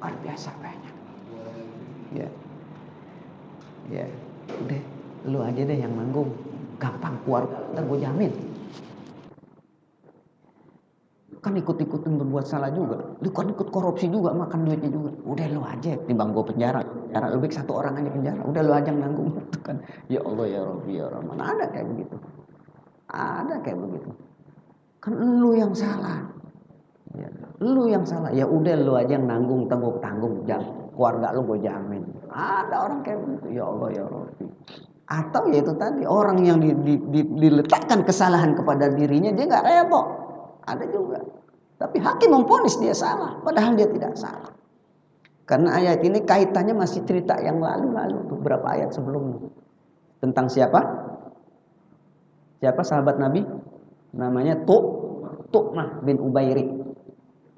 Luar biasa banyak. Ya. Ya, udah lu aja deh yang nanggung. Gampang, keluarga ntar gue jamin. Kan ikut-ikutin berbuat salah juga, lu kan ikut korupsi juga, makan duitnya juga. Udah lu aja, timbang gue penjara lebih satu orang aja penjara. Udah lu aja yang nanggung itu kan. Ya Allah ya Rabbi ya Rahman, ada kayak begitu. Ada kayak begitu. Kan lu yang salah. Ya, lu yang salah. Ya udah lu aja yang nanggung, tanggung, keluarga lu gue jamin. Ada orang kayak begitu. Ya Allah ya Rabbi. Atau ya itu tadi, orang yang diletakkan kesalahan kepada dirinya, dia nggak repot. Ada juga. Tapi hakim memvonis dia salah, padahal dia tidak salah. Karena ayat ini kaitannya masih cerita yang lalu-lalu, beberapa ayat sebelumnya. Tentang siapa? Siapa sahabat Nabi? Namanya Tu'mah bin Ubairik.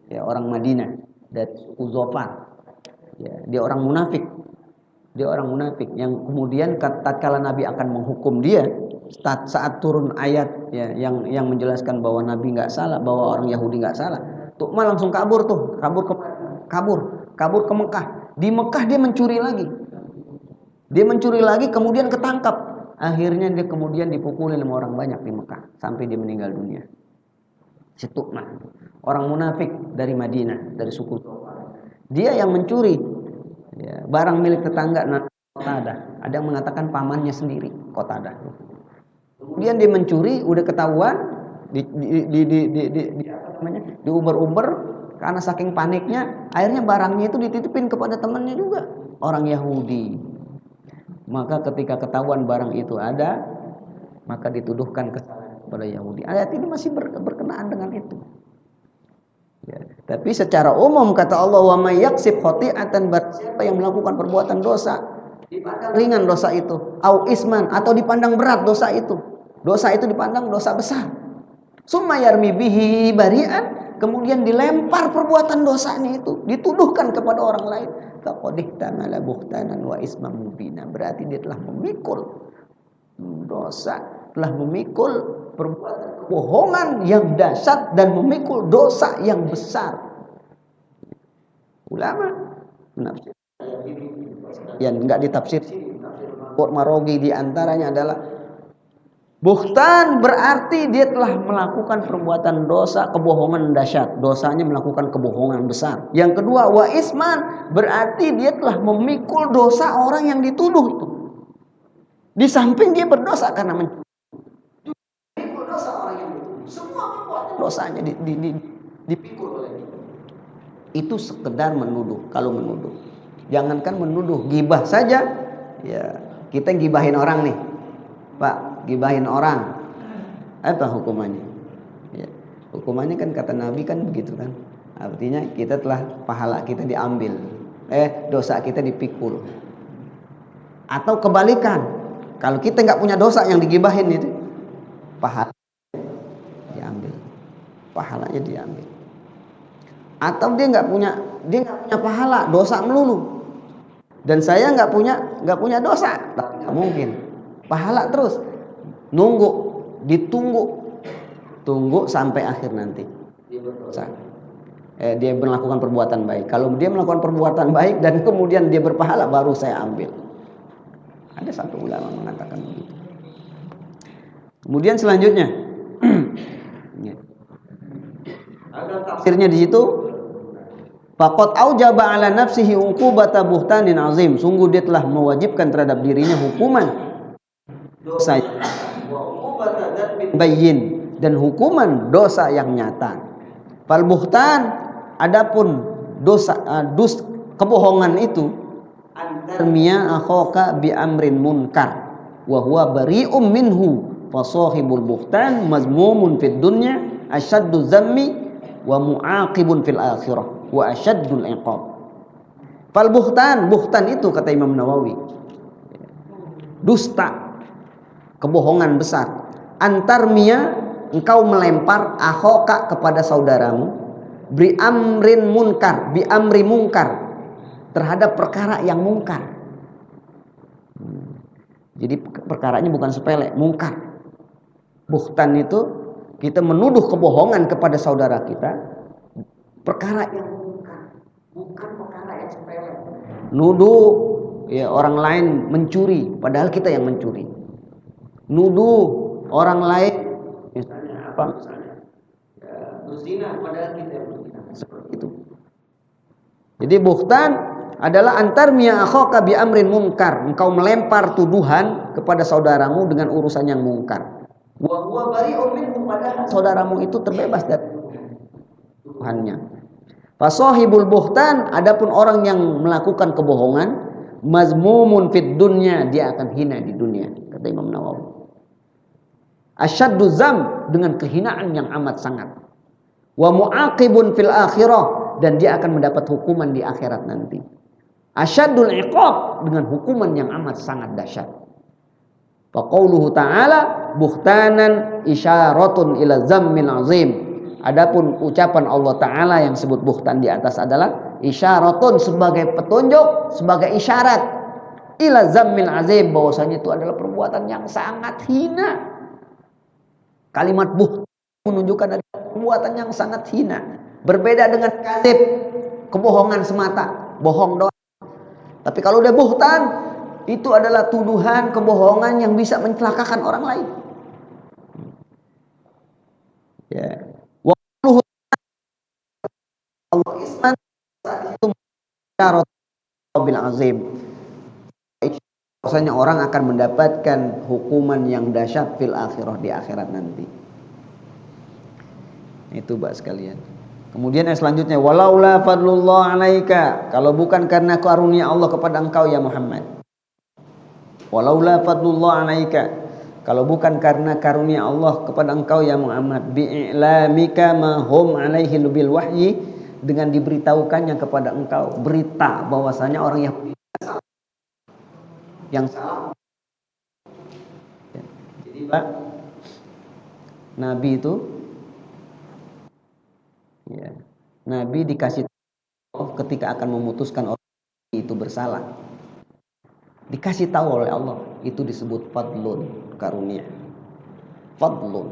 Ya, orang Madinah dari suku Zofar. Ya, dia orang munafik. Dia orang munafik yang kemudian tatkala Nabi akan menghukum dia, saat turun ayat ya, yang menjelaskan bahwa Nabi nggak salah, bahwa orang Yahudi nggak salah, Tu'mah langsung kabur ke Mekah. Di Mekah dia mencuri lagi, kemudian ketangkap. Akhirnya dia kemudian dipukulin sama orang banyak di Mekah sampai dia meninggal dunia. Si Tu'mah, orang munafik dari Madinah, dari suku dia yang mencuri ya, barang milik tetangga Qatadah. Ada yang mengatakan pamannya sendiri, Qatadah. Kemudian dia mencuri, udah ketahuan, diuber-uber karena saking paniknya, akhirnya barangnya itu dititipin kepada temannya juga, orang Yahudi. Maka ketika ketahuan barang itu ada, maka dituduhkan kesalahan kepada Yahudi. Ayat ini masih berkenaan dengan itu. Ya, tapi secara umum kata Allah, wa may yaksib khati'atan, siapa yang melakukan perbuatan dosa, dipandang ringan dosa itu, au isman, atau dipandang berat dosa itu dipandang dosa besar. Summa yarmi bihi bari'an, kemudian dilempar perbuatan dosanya itu, dituduhkan kepada orang lain, faqad ihtamala buhtanan wa isman mubina, berarti dia telah memikul dosa, telah memikul perbuatan kebohongan yang dahsyat dan memikul dosa yang besar. Ulama menafsir yang enggak ditafsir Marogi di antaranya adalah buhtan berarti dia telah melakukan perbuatan dosa, kebohongan dahsyat, dosanya melakukan kebohongan besar. Yang kedua, wa isman berarti dia telah memikul dosa orang yang dituduh itu. Di samping dia berdosa karena mencuri, dosa orang yang dituduh, semua perbuatan dosanya dipikul oleh dia. Itu sekedar menuduh. Kalau menuduh, jangankan menuduh, gibah saja. Ya, kita gibahin orang nih, Pak, gibahin orang, apa hukumannya? Ya, hukumannya kan kata Nabi kan begitu kan. Artinya kita telah, pahala kita diambil, dosa kita dipikul. Atau kebalikan, kalau kita nggak punya dosa yang digibahin itu, pahala pahalanya diambil. Atau dia nggak punya pahala, dosa melulu. Dan saya nggak punya dosa, tapi nggak mungkin. Pahala terus, tunggu sampai akhir nanti. Dia berdosa. Dia melakukan perbuatan baik. Kalau dia melakukan perbuatan baik dan kemudian dia berpahala, baru saya ambil. Ada satu ulama mengatakan begitu. Kemudian selanjutnya, ada tafsirnya di situ. Faqad aujaba 'ala nafsihi uqubata buhtanin azim. Sungguh dia telah mewajibkan terhadap dirinya hukuman dosa wa uqubata dzambin bayyin, dan hukuman dosa yang nyata. Fal buhtan, adapun dosa kebohongan itu, antarmiya akhaka bi amrin munkar wa huwa bari'um minhu fa sahibul buhtan mazmumun fid dunya asyaddu zammi wa mu'aqibun fil akhirah wa asyaddul iqab. Fal buhtan itu kata Imam Nawawi, dusta, kebohongan besar. Antarmiya, engkau melempar akhoka kepada saudaramu, bi amri munkar, terhadap perkara yang mungkar. Jadi perkaranya bukan sepele, mungkar. Buhtan itu kita menuduh kebohongan kepada saudara kita, perkara yang mungkar, bukan perkara yang sepele. Nuduh ya orang lain mencuri, padahal kita yang mencuri. Nuduh orang lain misalnya berzina, padahal kita yang berzina. Seperti itu. Jadi buhtan adalah antarmiya akhaka bi amrin munkar, engkau melempar tuduhan kepada saudaramu dengan urusan yang mungkar. Wa huwa bari'un minhu, padahal saudaramu itu terbebas dari tuduhannya. Fasahibul buhtan, adapun orang yang melakukan kebohongan, mazmumun fid dunya, dia akan hina di dunia, kata Imam Nawawi. Asyaddu zam, dengan kehinaan yang amat sangat. Wa mu'aqibun fil akhirah, dan dia akan mendapat hukuman di akhirat nanti. Asyaddul iqab, dengan hukuman yang amat sangat dahsyat. Fa qauluhu ta'ala buhtanan isyaratun ila zammin azim. Adapun ucapan Allah Ta'ala yang sebut buhtan di atas adalah isyaratun, sebagai petunjuk, sebagai isyarat, ila zammin azim, bahwasanya itu adalah perbuatan yang sangat hina. Kalimat buhtan menunjukkan ada perbuatan yang sangat hina. Berbeda dengan kadzib, kebohongan semata, bohong doang. Tapi kalau udah buhtan, itu adalah tuduhan, kebohongan yang bisa mencelakakan orang lain. Ya. Allah isman saat itu syarat bil azim. Bahwasanya orang akan mendapatkan hukuman yang dahsyat fil akhirah, di akhirat nanti. Itu Mbak sekalian. Kemudian yang selanjutnya, walaula fadlullah alaika, kalau bukan karena karunia Allah kepada engkau ya Muhammad. Walaula fadlullah alaika, kalau bukan karena karunia Allah kepada engkau ya Muhammad, bi'lamika ma hum alaihi bil wahyi, dengan diberitahukannya kepada engkau berita bahwasanya orang Yahudi yang salah. Jadi Pak, Nabi itu ya, Nabi dikasih tahu ketika akan memutuskan orang itu bersalah. Dikasih tahu oleh Allah, itu disebut fadlun, karunia. Fadlun,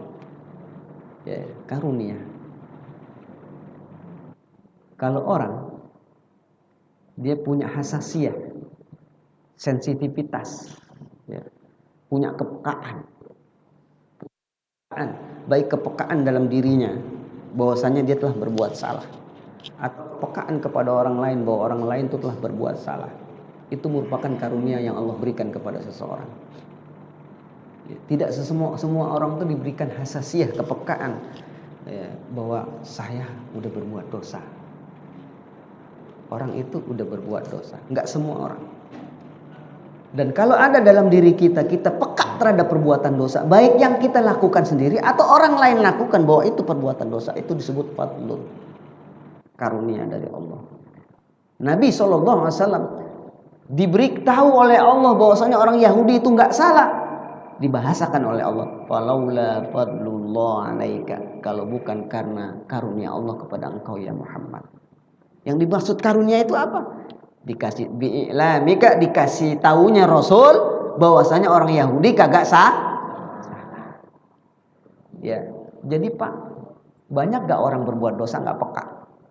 ya, karunia. Kalau orang dia punya hasasiyah, sensitivitas, ya, punya kepekaan, baik kepekaan dalam dirinya bahwasanya dia telah berbuat salah, atau kepekaan kepada orang lain bahwa orang lain itu telah berbuat salah, itu merupakan karunia yang Allah berikan kepada seseorang. Tidak semua orang itu diberikan hasasiyah, kepekaan, ya, bahwa saya udah berbuat dosa. Orang itu udah berbuat dosa, enggak semua orang. Dan kalau ada dalam diri kita peka terhadap perbuatan dosa, baik yang kita lakukan sendiri atau orang lain lakukan, bahwa itu perbuatan dosa, itu disebut fadlun, karunia dari Allah. Nabi SAW diberitahu oleh Allah bahwasanya orang Yahudi itu enggak salah, dibahasakan oleh Allah, walaula fadlullah alaika, kalau bukan karena karunia Allah kepada engkau ya Muhammad. Yang dimaksud karunia itu apa? Dikasih bi'lamika, dikasih taunya Rasul bahwasanya orang Yahudi kagak sah. Ya, jadi Pak, banyak gak orang berbuat dosa gak peka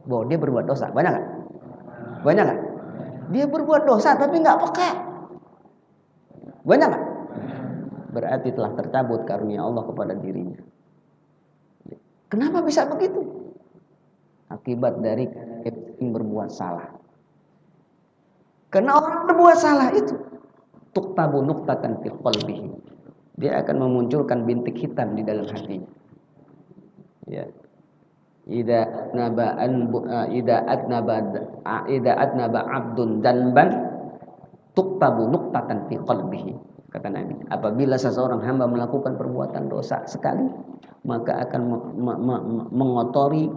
bahwa dia berbuat dosa? Banyak gak? Banyak gak? Dia berbuat dosa tapi gak peka. Banyak gak? Berarti telah tercabut karunia Allah kepada dirinya. Kenapa bisa begitu? Akibat dari yang berbuat salah. Karena orang berbuat salah itu tuktabu nuqtatan fi qalbihi. Dia akan memunculkan bintik hitam di dalam hatinya. Ya. Idza adnaba abdun danban tuktabu nuqtatan fi qalbihi. Kata Nabi, apabila seseorang hamba melakukan perbuatan dosa sekali, maka akan mengotori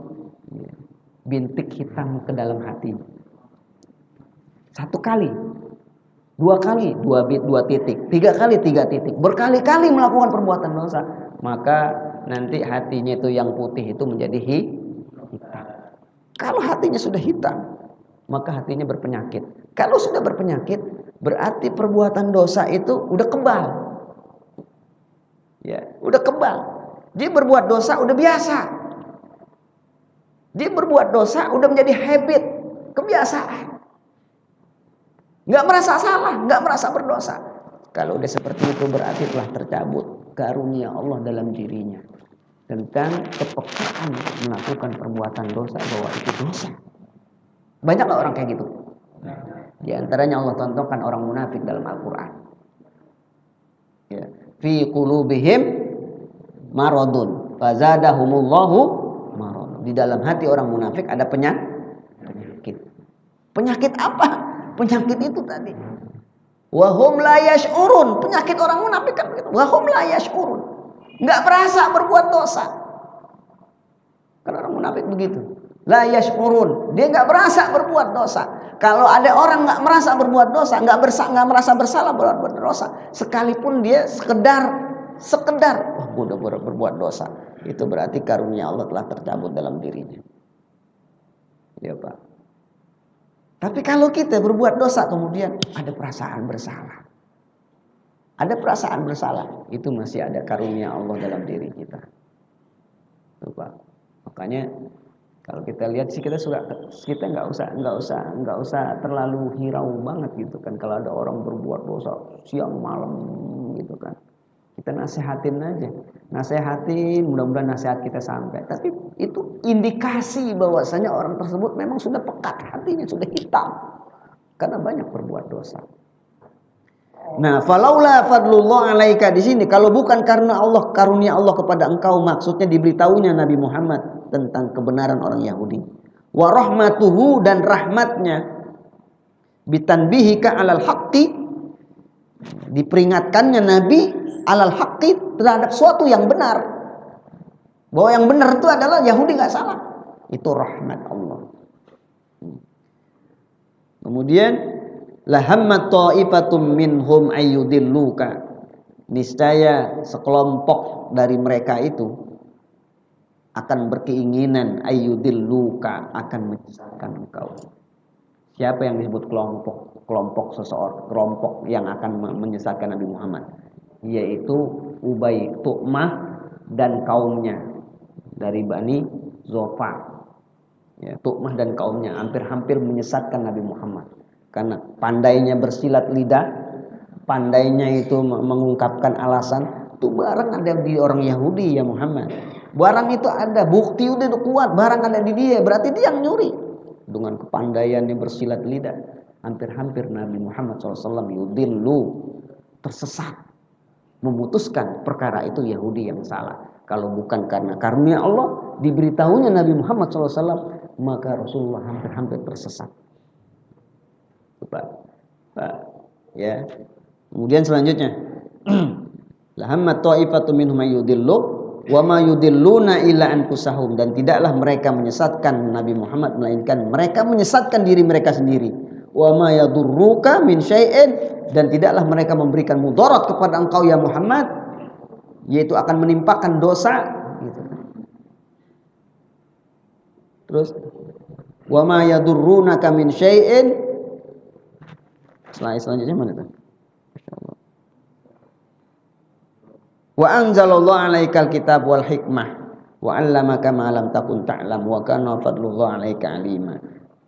bintik hitam ke dalam hati. Satu kali, dua kali, dua titik, tiga kali, tiga titik, berkali-kali melakukan perbuatan dosa, maka nanti hatinya itu yang putih itu menjadi hitam. Kalau hatinya sudah hitam, maka hatinya berpenyakit. Kalau sudah berpenyakit, berarti perbuatan dosa itu udah kebal. Ya, udah kebal. Dia berbuat dosa udah biasa. Dia berbuat dosa udah menjadi habit, kebiasaan. Nggak merasa salah, nggak merasa berdosa. Kalau udah seperti itu berarti telah tercabut karunia Allah dalam dirinya tentang kepekaan melakukan perbuatan dosa, bahwa itu dosa. Banyak nggak orang kayak gitu? Di antaranya Allah contohkan orang munafik dalam Al-Quran. Ya. Fi qulubihim maradun fazadahumullahu maradun. Di dalam hati orang munafik ada penyakit. Penyakit apa? Penyakit itu tadi. Wahum la yash'urun. Penyakit orang munafik kan begitu. Wahum la yash'urun. Enggak merasa berbuat dosa. Karena orang munafik begitu. La yash'urun. Dia enggak merasa berbuat dosa. Kalau ada orang enggak merasa berbuat dosa, enggak merasa bersalah berbuat dosa, sekalipun dia sekedar wah udah berbuat dosa, itu berarti karunia Allah telah tercabut dalam dirinya. Ya Pak. Tapi kalau kita berbuat dosa kemudian ada perasaan bersalah. Ada perasaan bersalah, itu masih ada karunia Allah dalam diri kita. Tuh Pak. Makanya kalau kita lihat sih kita nggak usah terlalu hirau banget gitu kan. Kalau ada orang berbuat dosa siang malam gitu kan, kita nasehatin aja, mudah-mudahan nasihat kita sampai. Tapi itu indikasi bahwasanya orang tersebut memang sudah pekat, hatinya sudah hitam karena banyak berbuat dosa. Nah, falaula fadlullah alaika di sini, kalau bukan karena Allah karunia Allah kepada engkau, maksudnya diberitahunya Nabi Muhammad tentang kebenaran orang Yahudi. Wa rahmatuhu, dan rahmatnya, bitanbihika alal haqqi, diperingatkannya Nabi alal haqqi, terhadap suatu yang benar, bahwa yang benar itu adalah Yahudi nggak salah, itu rahmat Allah. Kemudian lahammat ta'ifatum minhum ayyudilluka, niscaya sekelompok dari mereka itu akan berkeinginan ayyudilluka, akan menyesatkan engkau. Siapa yang disebut kelompok seseorang, kelompok yang akan menyesatkan Nabi Muhammad? Yaitu Ubay, Tu'mah dan kaumnya dari Bani Zofa. Ya, Tu'mah dan kaumnya hampir-hampir menyesatkan Nabi Muhammad karena pandainya bersilat lidah, pandainya itu mengungkapkan alasan. Itu barang ada di orang Yahudi ya Muhammad. Barang itu ada, bukti udah kuat, barang ada di dia, berarti dia yang nyuri. Dengan kepandaiannya bersilat lidah, hampir-hampir Nabi Muhammad SAW yudillu, tersesat, memutuskan perkara itu Yahudi yang salah. Kalau bukan karena karunia Allah diberitahunya Nabi Muhammad SAW, maka Rasulullah hampir-hampir tersesat. Ya. Kemudian selanjutnya, lahammat ta'ifatu minhum yudillu wa ma yudilluna illa anfusahum, dan tidaklah mereka menyesatkan Nabi Muhammad melainkan mereka menyesatkan diri mereka sendiri. Wa ma yadurruka min syai'in, dan tidaklah mereka memberikan mudarat kepada engkau ya Muhammad, yaitu akan menimpakan dosa gitu. Terus wa ma yadurrunaka min syai'in. Selanjutnya mana itu? Masyaallah. Wa anzalallahu 'alaikal kitab wal hikmah wa 'allamaka ma lam takun ta'lam wa kana fadlullahi 'alaika 'alima.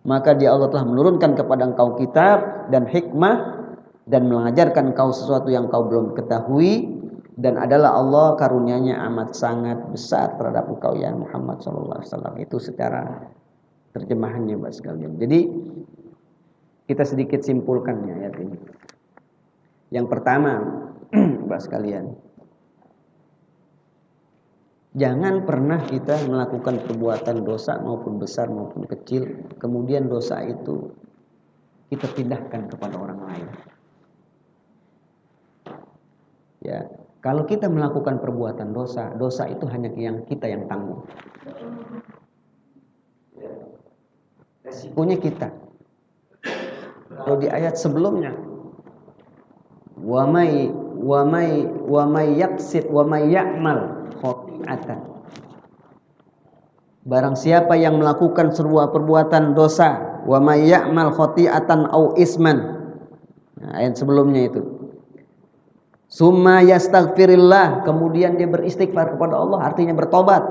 Maka dia Allah telah menurunkan kepada engkau kitab dan hikmah dan mengajarkan engkau sesuatu yang kau belum ketahui, dan adalah Allah karunia-Nya amat sangat besar terhadap engkau ya Muhammad sallallahu alaihi wasallam. Itu secara terjemahannya Bapak sekalian. Jadi kita sedikit simpulkannya ayat ini. Yang pertama, Bapak sekalian, jangan pernah kita melakukan perbuatan dosa maupun besar maupun kecil, kemudian dosa itu kita pindahkan kepada orang lain. Ya, kalau kita melakukan perbuatan dosa, dosa itu hanya yang kita yang tanggung. Resikonya kita. Kalau di ayat sebelumnya, wa may yaksib wa may ya'mal khati'atan. Barang siapa yang melakukan sebuah perbuatan dosa, wa may ya'mal khati'atan au isman. Nah, ayat sebelumnya itu. Summa yastaghfirillah, kemudian dia beristighfar kepada Allah, artinya bertobat.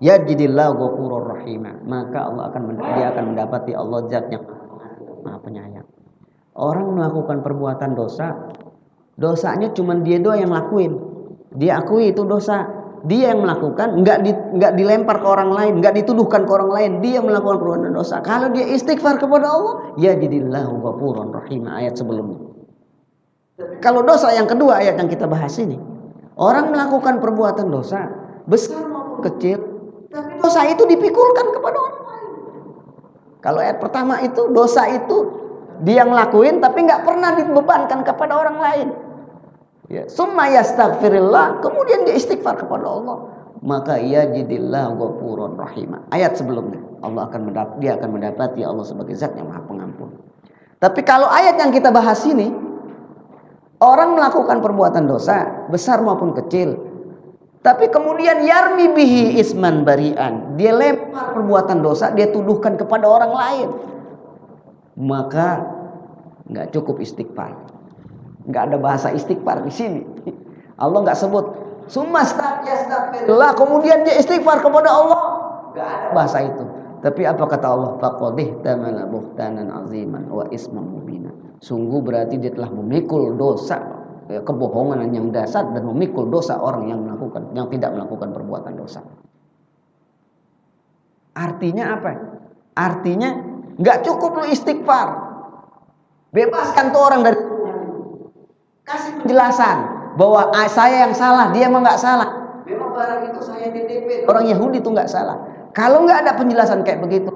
Yajidillahu ghafurur rahim. Maka dia akan mendapati Allah zat yang Maha Penyayang. Orang melakukan perbuatan dosa, dosanya cuma dia doang yang lakuin. Dia akui itu dosa. Dia yang melakukan, enggak dilempar ke orang lain, enggak dituduhkan ke orang lain. Dia melakukan perbuatan dosa. Kalau dia istighfar kepada Allah, yajidillahu ghafurur rahim, ayat sebelumnya. Kalau dosa yang kedua ayat yang kita bahas ini, orang melakukan perbuatan dosa besar maupun kecil, tapi dosa itu dipikulkan kepada orang lain. Kalau ayat pertama itu dosa itu dia ngelakuin tapi nggak pernah dibebankan kepada orang lain. Ya, summa yastaghfirillah, kemudian dia istighfar kepada Allah, maka yajidillahu ghafurur rahim. Ayat sebelumnya dia akan mendapati Allah sebagai zat yang Maha Pengampun. Tapi kalau ayat yang kita bahas ini, orang melakukan perbuatan dosa besar maupun kecil, tapi kemudian yarmi bihi isman bari'an, dia lempar perbuatan dosa, dia tuduhkan kepada orang lain, maka nggak cukup istighfar. Nggak ada bahasa istighfar di sini. Allah nggak sebut summa yastaghfirullah, kemudian dia istighfar kepada Allah, nggak ada bahasa itu. Tapi apa kata Allah? Faqadih tamala buhtanan aziman wa isman mubina. Sungguh berarti dia telah memikul dosa, kebohongan yang dasar, dan memikul dosa orang yang tidak melakukan perbuatan dosa. Artinya apa? Artinya nggak cukup lu istighfar, bebaskan tuh orang dari, kasih penjelasan bahwa saya yang salah, dia emang nggak salah. Memang barang itu saya titipin. Orang Yahudi itu nggak salah. Kalau nggak ada penjelasan kayak begitu,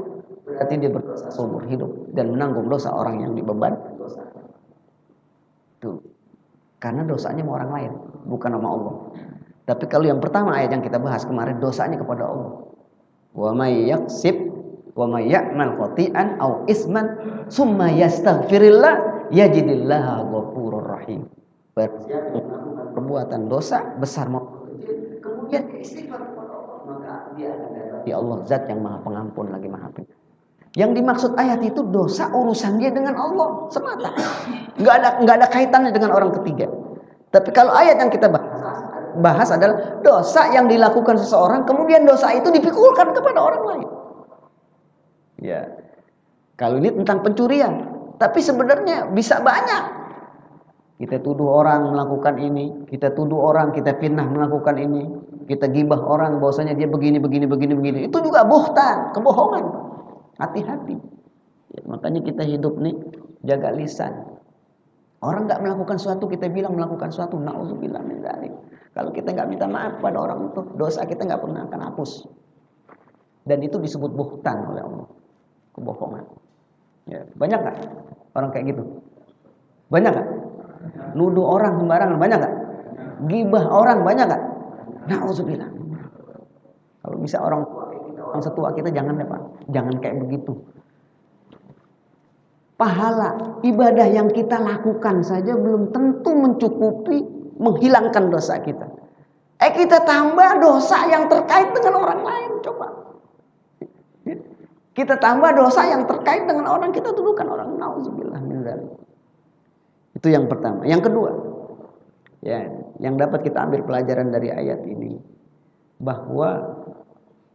berarti dia berdosa seumur hidup dan menanggung dosa orang yang dibeban dosa. Tuh. Karena dosanya sama orang lain, bukan sama Allah. Tapi kalau yang pertama ayat yang kita bahas kemarin, dosanya kepada Allah. Wa may yaksib wa may ya'mal khati'an au isman summa yastaghfirillah yajidillahu ghafurur rahim. Perbuatan dosa besar maupun kecil, kemudian istighfar kepada Allah, maka dia akan dapati Allah zat yang Maha Pengampun lagi Maha Penyayang. Yang dimaksud ayat itu dosa urusan dia dengan Allah semata, nggak ada kaitannya dengan orang ketiga. Tapi kalau ayat yang kita bahas adalah dosa yang dilakukan seseorang, kemudian dosa itu dipikulkan kepada orang lain. Ya, kalau ini tentang pencurian, tapi sebenarnya bisa banyak. Kita tuduh orang melakukan ini, kita tuduh orang, kita fitnah melakukan ini, kita gibah orang bahwasanya dia begini. Itu juga buhtan, kebohongan. Hati-hati. Ya, makanya kita hidup nih jaga lisan. Orang nggak melakukan sesuatu kita bilang melakukan sesuatu, na'udzubillah min dzalik. Kalau kita nggak minta maaf pada orang itu, dosa kita nggak pernah akan hapus. Dan itu disebut buhtan oleh Allah, kebohongan. Ya, banyak nggak orang kayak gitu? Banyak nggak? Nuduh orang sembarangan banyak nggak? Gibah orang banyak nggak? Na'udzubillah. Kalau bisa orang setua kita jangan ya Pak, jangan kayak begitu. Pahala ibadah yang kita lakukan saja belum tentu mencukupi menghilangkan dosa kita. Kita tambah dosa yang terkait dengan orang lain, coba. Kita tambah dosa yang terkait dengan orang kita tuduhkan orang. Nauzubillah min dzalik. Itu yang pertama. Yang kedua, ya, yang dapat kita ambil pelajaran dari ayat ini, bahwa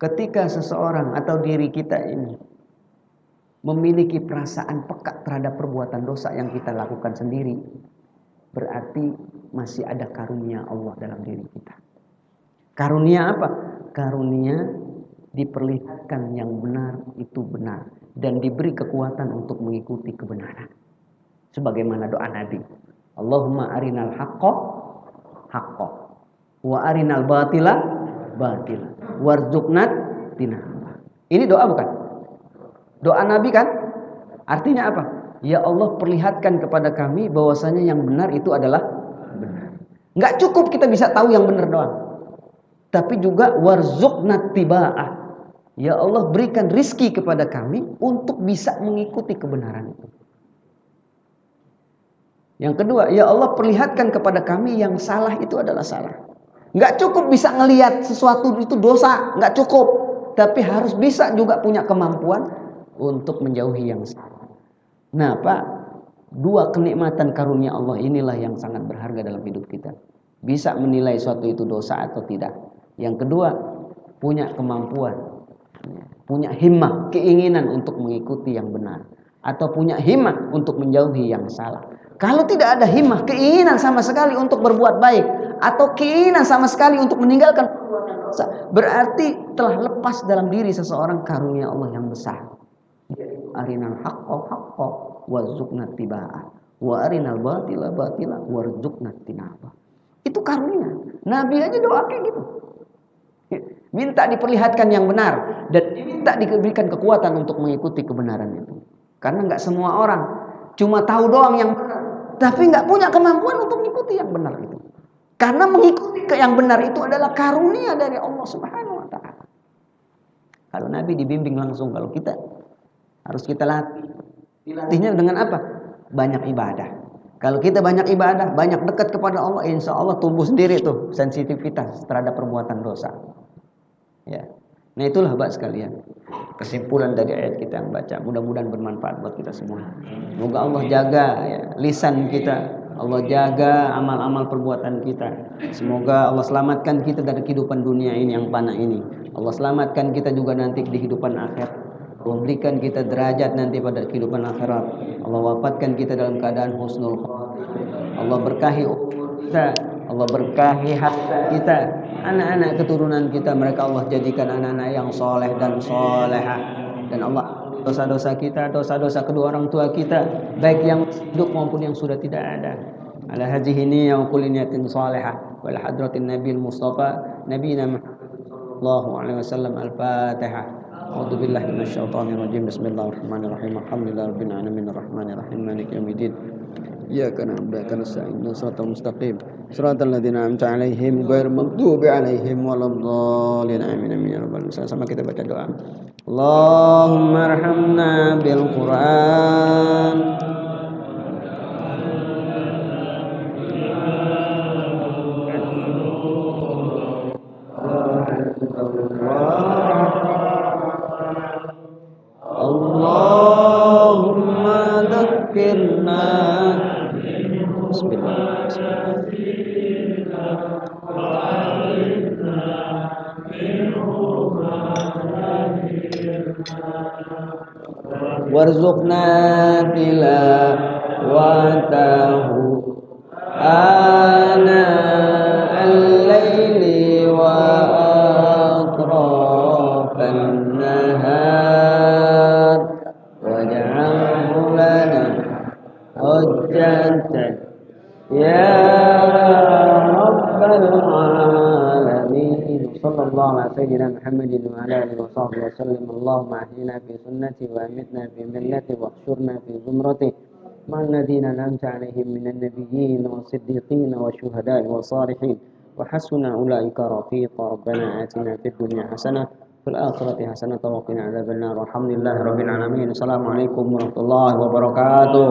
ketika seseorang atau diri kita ini memiliki perasaan peka terhadap perbuatan dosa yang kita lakukan sendiri, berarti masih ada karunia Allah dalam diri kita. Karunia apa? Karunia diperlihatkan yang benar itu benar dan diberi kekuatan untuk mengikuti kebenaran. Sebagaimana doa Nabi, Allahumma arinal haqqo haqqo wa arinal batila batila warzuqna tinaba. Ini doa bukan? Doa Nabi kan? Artinya apa? Ya Allah, perlihatkan kepada kami bahwasanya yang benar itu adalah benar. Enggak cukup kita bisa tahu yang benar doang, tapi juga warzuqna tiba'ah. Ya Allah, berikan rizki kepada kami untuk bisa mengikuti kebenaran itu. Yang kedua, ya Allah, perlihatkan kepada kami yang salah itu adalah salah. Enggak cukup bisa ngelihat sesuatu itu dosa, enggak cukup, tapi harus bisa juga punya kemampuan untuk menjauhi yang salah. Nah, Pak, dua kenikmatan karunia Allah inilah yang sangat berharga dalam hidup kita. Bisa menilai suatu itu dosa atau tidak. Yang kedua, punya kemampuan, punya himmah, keinginan untuk mengikuti yang benar, atau punya himmah untuk menjauhi yang salah. Kalau tidak ada himmah, keinginan sama sekali untuk berbuat baik, atau keinginan sama sekali untuk meninggalkan perbuatan dosa, berarti telah lepas dalam diri seseorang karunia Allah yang besar. Arinal haqqo haqqo warzuqna tiba'ah wa arinal batila batila warzuqna tinaba. Itu karunia. Nabi aja doa kayak gitu. Minta diperlihatkan yang benar dan diminta diberikan kekuatan untuk mengikuti kebenaran itu. Karena enggak semua orang cuma tahu doang yang benar, tapi enggak punya kemampuan untuk mengikuti yang benar itu. Karena mengikuti yang benar itu adalah karunia dari Allah Subhanahu wa taala. Kalau Nabi dibimbing langsung, kalau kita harus kita latih. Dilatihnya dengan apa? Banyak ibadah. Kalau kita banyak ibadah, banyak dekat kepada Allah, insya Allah tumbuh sendiri tuh sensitivitas terhadap perbuatan dosa. Ya. Nah, itulah Bapak sekalian, kesimpulan dari ayat kita yang baca. Mudah-mudahan bermanfaat buat kita semua. Semoga Allah jaga ya, lisan kita, Allah jaga amal-amal perbuatan kita. Semoga Allah selamatkan kita dari kehidupan dunia ini yang fana ini. Allah selamatkan kita juga nanti di kehidupan akhirat. Allah berikan kita derajat nanti pada kehidupan akhirat. Allah wafatkan kita dalam keadaan husnul khotimah. Allah berkahi umur kita, Allah berkahi harta kita, anak-anak keturunan kita, mereka Allah jadikan anak-anak yang soleh dan solehah. Dan Allah dosa-dosa kita, dosa-dosa kedua orang tua kita, baik yang hidup maupun yang sudah tidak ada. Ala hadhihi niyyah wa kulli niyatin salihah wa ila hadratin nabiyil mustafa nabiyina Muhammad sallallahu alaihi wasallam. Al-Fatihah. A'udzu billahi minasyaitonir rajim. Bismillahirrahmanirrahim. Alhamdulillahi rabbil alamin arrahmanir rahim maliki yaumiddin. Iyyaka na'budu wa iyyaka nasta'in. Shiratal mustaqim. Shiratal ladzina an'amta 'alaihim ghairil maghdubi 'alaihim waladdallin. Amin amin ya rabbal alamin. Sama kita baca doa. Allahumma arhamna bil Qur'an. Allahumma dzakirna. Warzuqna tilawatahu ana al-laili wa atrafan nahar waj'alhu lana hujjatan ya rabbal alamin. Sallallahu ala sayyidina Muhammadin wa ala alihi wa sahbihi wa sallam. Allahumma ahyina fi sunnati wa amitna fi millati wa ahsyurna fi zumrati ma'al ladzina an'amta 'alaihim minan nabiyyin was-siddiqin wasyuhada'i was-salihin wa hasuna ulaika rafiqa. Rabbana atina fid dunya hasanah fil akhirati hasanah wa qina adzabannar. Alhamdulillahirabbil alamin. Assalamualaikum warahmatullahi wabarakatuh.